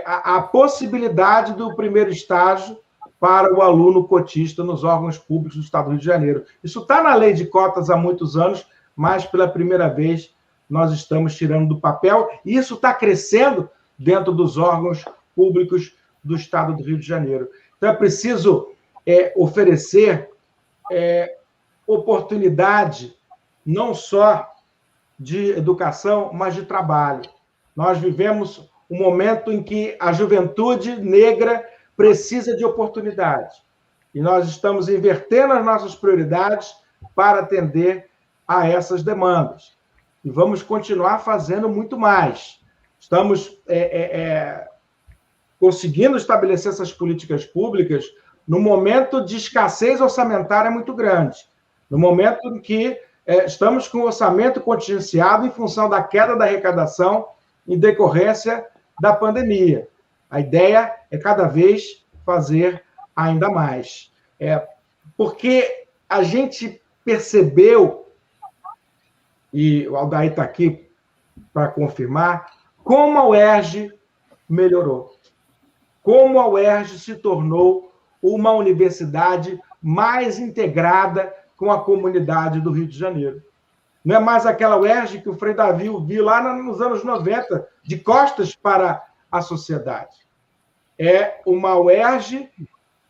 a possibilidade do primeiro estágio para o aluno cotista nos órgãos públicos do Estado do Rio de Janeiro. Isso está na lei de cotas há muitos anos, mas pela primeira vez nós estamos tirando do papel, e isso está crescendo dentro dos órgãos públicos do Estado do Rio de Janeiro. Então, é preciso oferecer oportunidade, não só de educação, mas de trabalho. Nós vivemos um momento em que a juventude negra precisa de oportunidade, e nós estamos invertendo as nossas prioridades para atender a essas demandas. E vamos continuar fazendo muito mais. Estamos conseguindo estabelecer essas políticas públicas no momento de escassez orçamentária muito grande, no momento em que estamos com o orçamento contingenciado em função da queda da arrecadação em decorrência da pandemia. A ideia é cada vez fazer ainda mais. Porque a gente percebeu, e o Aldair está aqui para confirmar, como a UERJ melhorou, como a UERJ se tornou uma universidade mais integrada com a comunidade do Rio de Janeiro. Não é mais aquela UERJ que o Frei Davi viu lá nos anos 90, de costas para a sociedade. É uma UERJ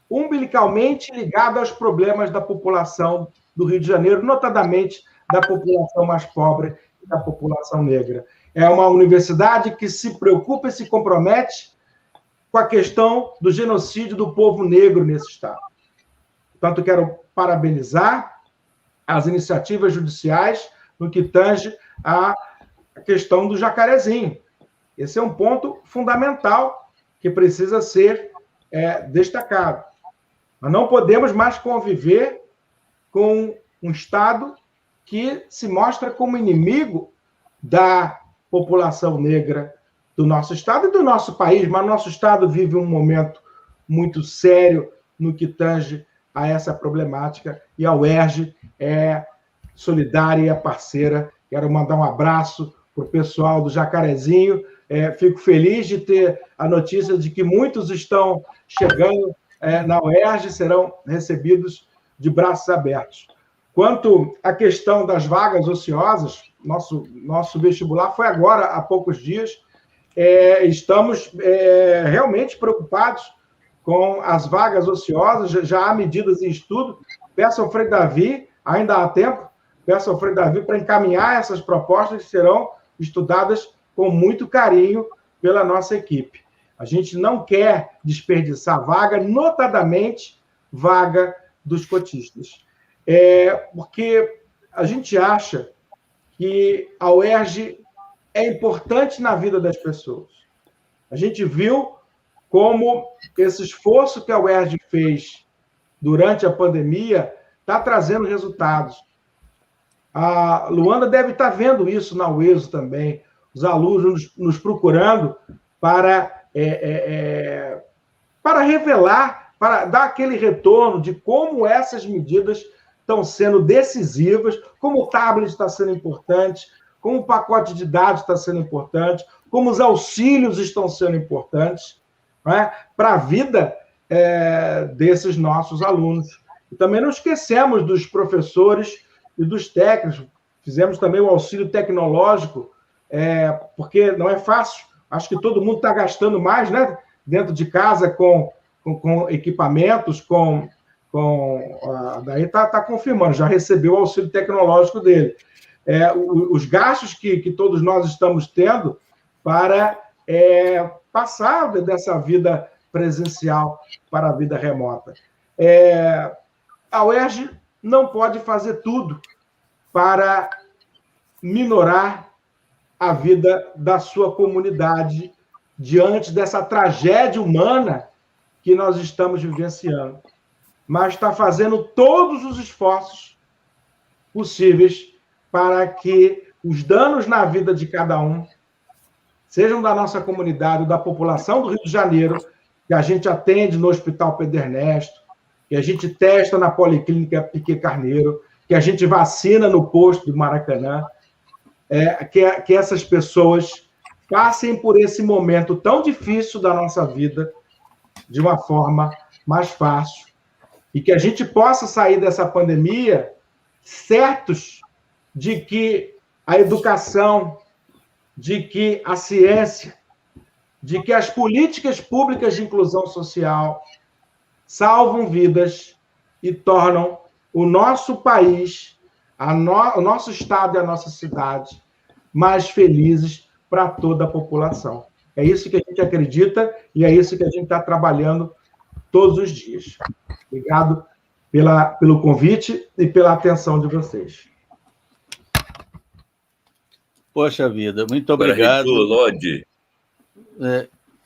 umbilicalmente ligada aos problemas da população do Rio de Janeiro, notadamente da população mais pobre e da população negra. É uma universidade que se preocupa e se compromete com a questão do genocídio do povo negro nesse Estado. Portanto, quero parabenizar as iniciativas judiciais no que tange à questão do Jacarezinho. Esse é um ponto fundamental que precisa ser destacado. Nós não podemos mais conviver com um Estado que se mostra como inimigo da população negra do nosso Estado e do nosso país, mas nosso Estado vive um momento muito sério no que tange a essa problemática, e a UERJ é solidária e é parceira. Quero mandar um abraço para o pessoal do Jacarezinho, fico feliz de ter a notícia de que muitos estão chegando na UERJ, serão recebidos de braços abertos. Quanto à questão das vagas ociosas, nosso vestibular foi agora, há poucos dias, estamos realmente preocupados com as vagas ociosas, já há medidas em estudo. Peço ao Frei Davi, ainda há tempo, peço ao Frei Davi para encaminhar essas propostas que serão estudadas com muito carinho pela nossa equipe. A gente não quer desperdiçar vaga, notadamente vaga dos cotistas. Porque a gente acha que a UERJ é importante na vida das pessoas. A gente viu como esse esforço que a UERJ fez durante a pandemia está trazendo resultados. A Luanda deve estar vendo isso na UESO também, os alunos nos procurando para revelar, para dar aquele retorno de como essas medidas estão sendo decisivas, como o tablet está sendo importante, como o pacote de dados está sendo importante, como os auxílios estão sendo importantes, né, para a vida desses nossos alunos. E também não esquecemos dos professores e dos técnicos. Fizemos também o auxílio tecnológico, porque não é fácil. Acho que todo mundo está gastando mais, né, dentro de casa com equipamentos, daí está confirmando, já recebeu o auxílio tecnológico dele. Os gastos que todos nós estamos tendo para passar dessa vida presencial para a vida remota. A UERJ não pode fazer tudo para minorar a vida da sua comunidade diante dessa tragédia humana que nós estamos vivenciando, mas está fazendo todos os esforços possíveis para que os danos na vida de cada um, sejam da nossa comunidade ou da população do Rio de Janeiro, que a gente atende no Hospital Pedro Ernesto, que a gente testa na Policlínica Piquet Carneiro, que a gente vacina no posto do Maracanã, que essas pessoas passem por esse momento tão difícil da nossa vida de uma forma mais fácil e que a gente possa sair dessa pandemia certos de que a educação, de que a ciência, de que as políticas públicas de inclusão social salvam vidas e tornam o nosso país, o nosso estado e a nossa cidade mais felizes para toda a população. É isso que a gente acredita e é isso que a gente está trabalhando todos os dias. Obrigado pelo convite e pela atenção de vocês. Poxa vida, muito obrigado.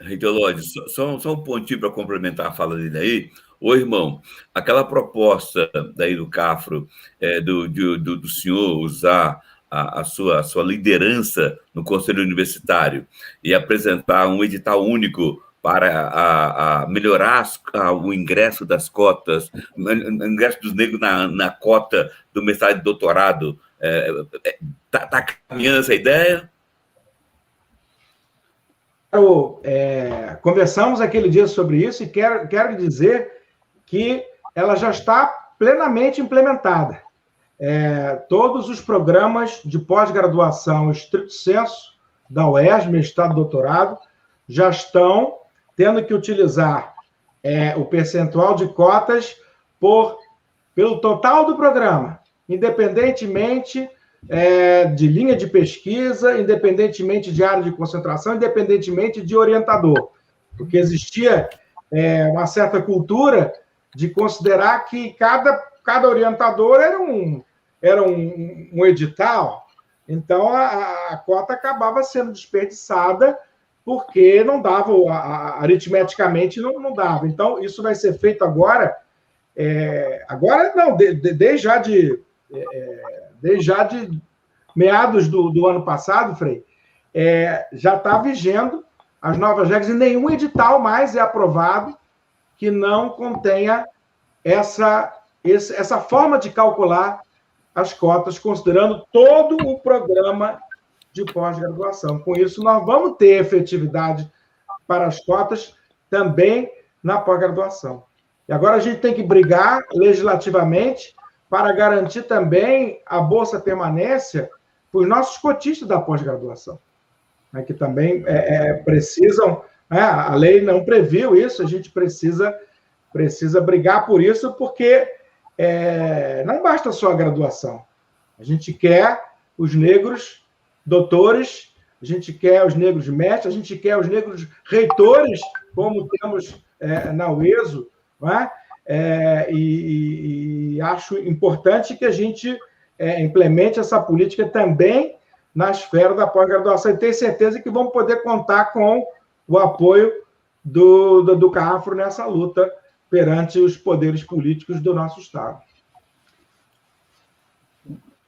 Reitor Lodi, só um pontinho para complementar a fala dele aí. Ô, irmão, aquela proposta daí do CAFRO, do senhor usar a sua liderança no Conselho Universitário e apresentar um edital único para melhorar o ingresso das cotas, o ingresso dos negros na cota do mestrado e doutorado, está caminhando essa ideia? Conversamos aquele dia sobre isso e quero dizer que ela já está plenamente implementada. Todos os programas de pós-graduação estrito sensu da UERJ, mestrado e doutorado, já estão tendo que utilizar o percentual de cotas pelo total do programa, independentemente de linha de pesquisa, independentemente de área de concentração, independentemente de orientador, porque existia uma certa cultura de considerar que cada orientador era um edital, então a cota acabava sendo desperdiçada porque não dava, aritmeticamente não dava. Então, isso vai ser feito agora, desde já de meados do ano passado, Frei, já está vigendo as novas regras e nenhum edital mais é aprovado que não contenha essa forma de calcular as cotas, considerando todo o programa de pós-graduação. Com isso, nós vamos ter efetividade para as cotas também na pós-graduação. E agora a gente tem que brigar legislativamente para garantir também a Bolsa Permanência para os nossos cotistas da pós-graduação, né, que também precisam, né, a lei não previu isso, a gente precisa brigar por isso, porque não basta só a graduação. A gente quer os negros doutores, a gente quer os negros mestres, a gente quer os negros reitores, como temos na UESO, né? E acho importante que a gente implemente essa política também na esfera da pós-graduação, e tenho certeza que vamos poder contar com o apoio do CAFRO nessa luta perante os poderes políticos do nosso Estado.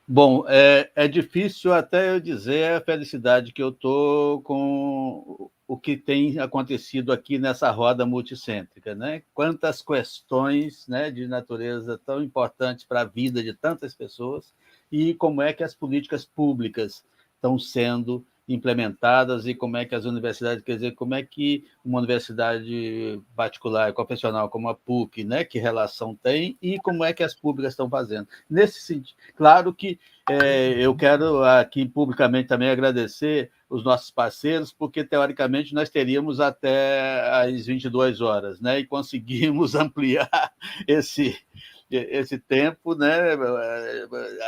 Bom, é difícil até eu dizer a felicidade que eu estou com o que tem acontecido aqui nessa roda multicêntrica, né? Quantas questões, né, de natureza tão importantes para a vida de tantas pessoas, e como é que as políticas públicas estão sendo implementadas, e como é que as universidades, quer dizer, como é que uma universidade particular, confessional, como a PUC, né, que relação tem, e como é que as públicas estão fazendo. Nesse sentido, claro que eu quero aqui publicamente também agradecer os nossos parceiros, porque, teoricamente, nós teríamos até às 22 horas, né, e conseguimos ampliar esse tempo, né,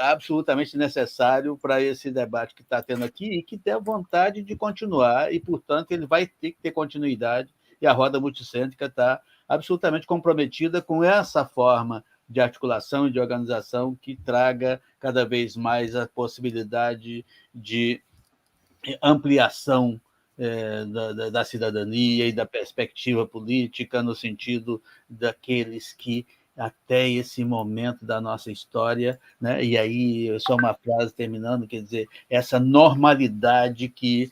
absolutamente necessário para esse debate que está tendo aqui, e que tem a vontade de continuar, e, portanto, ele vai ter que ter continuidade, e a roda multicêntrica está absolutamente comprometida com essa forma de articulação e de organização que traga cada vez mais a possibilidade de ampliação da cidadania e da perspectiva política, no sentido daqueles que, até esse momento da nossa história, né? E aí, só uma frase terminando, quer dizer, essa normalidade que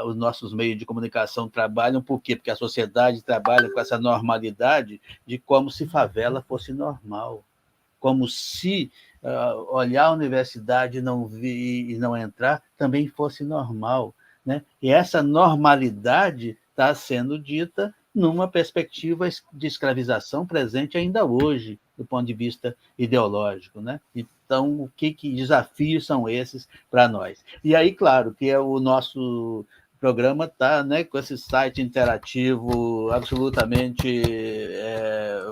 os nossos meios de comunicação trabalham, por quê? Porque a sociedade trabalha com essa normalidade de como se favela fosse normal, como se olhar a universidade e não vir e não entrar também fosse normal, né? E essa normalidade está sendo dita numa perspectiva de escravização presente ainda hoje, do ponto de vista ideológico, né? Então, o que desafios são esses para nós? E aí, claro, que o nosso programa está, né, com esse site interativo absolutamente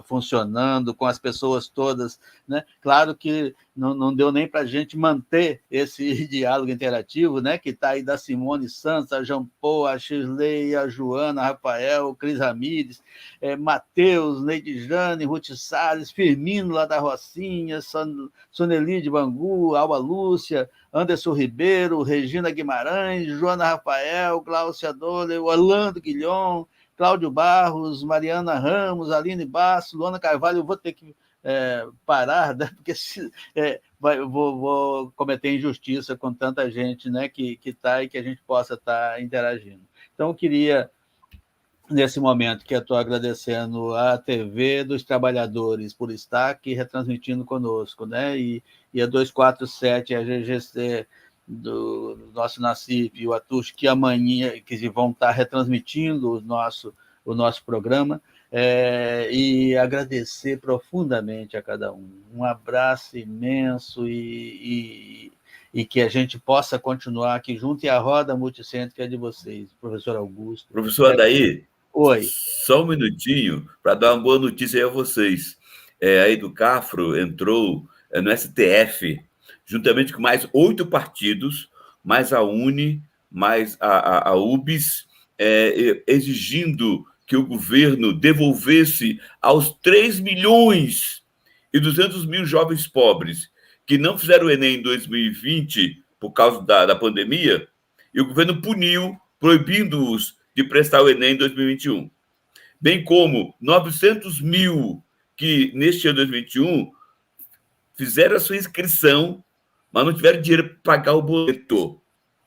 funcionando, com as pessoas todas, né? Claro que não deu nem para a gente manter esse diálogo interativo, né, que está aí da Simone Santos, a Jean Paul, a Shirley, a Joana, a Rafael, o Cris Ramírez, Matheus, Neide Jane, Ruth Salles, Firmino lá da Rocinha, Soneli de Bangu, Alba Lúcia, Anderson Ribeiro, Regina Guimarães, Joana Rafael, Cláudia Doller, Orlando Guilhom, Cláudio Barros, Mariana Ramos, Aline Basso, Luana Carvalho. Eu vou ter que parar, né? Porque vou cometer injustiça com tanta gente, né, que está e que a gente possa estar interagindo. Então, eu queria, nesse momento, que eu estou agradecendo à TV dos Trabalhadores por estar aqui retransmitindo conosco, né? E a 247, a GGC do nosso Nassif e o Atush, que amanhã que vão estar retransmitindo o nosso programa, e agradecer profundamente a cada um. Um abraço imenso e que a gente possa continuar aqui junto, e a roda multicêntrica é de vocês, professor Augusto. Professor Adair, oi. Só um minutinho para dar uma boa notícia aí a vocês. Aí do CAFRO entrou no STF, juntamente com mais 8 partidos, mais a UNE, mais a UBS, exigindo que o governo devolvesse aos 3.200.000 jovens pobres que não fizeram o Enem em 2020 por causa da pandemia, e o governo puniu, proibindo-os de prestar o Enem em 2021. Bem como 900.000 que, neste ano de 2021, fizeram a sua inscrição, mas não tiveram dinheiro para pagar o boleto.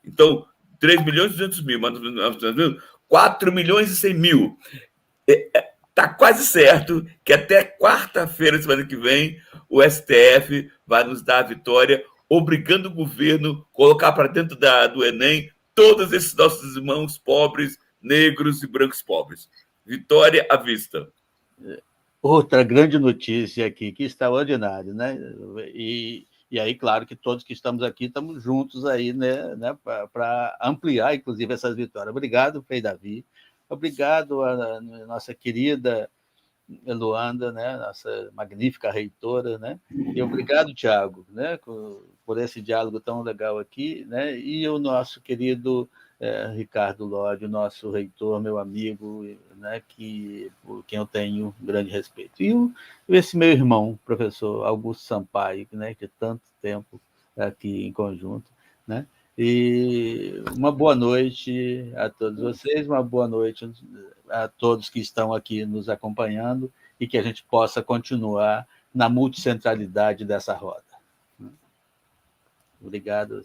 Então, 3.200.000, mas 4.100.000. Está quase certo que até quarta-feira, semana que vem, o STF vai nos dar a vitória, obrigando o governo a colocar para dentro do Enem todos esses nossos irmãos pobres, negros e brancos pobres. Vitória à vista. Outra grande notícia aqui, que extraordinário, né? E aí, claro que todos que estamos aqui estamos juntos aí, né para ampliar, inclusive, essas vitórias. Obrigado, Frei Davi. Obrigado a nossa querida Luanda, né? Nossa magnífica reitora, né? E obrigado, Tiago, né? Por esse diálogo tão legal aqui, né? E o nosso querido Ricardo Lodi, o nosso reitor, meu amigo, né? Por quem eu tenho grande respeito. E esse meu irmão, professor Augusto Sampaio, né? Que tanto tempo aqui em conjunto, né? E uma boa noite a todos vocês, uma boa noite a todos que estão aqui nos acompanhando e que a gente possa continuar na multicentralidade dessa roda. Obrigado.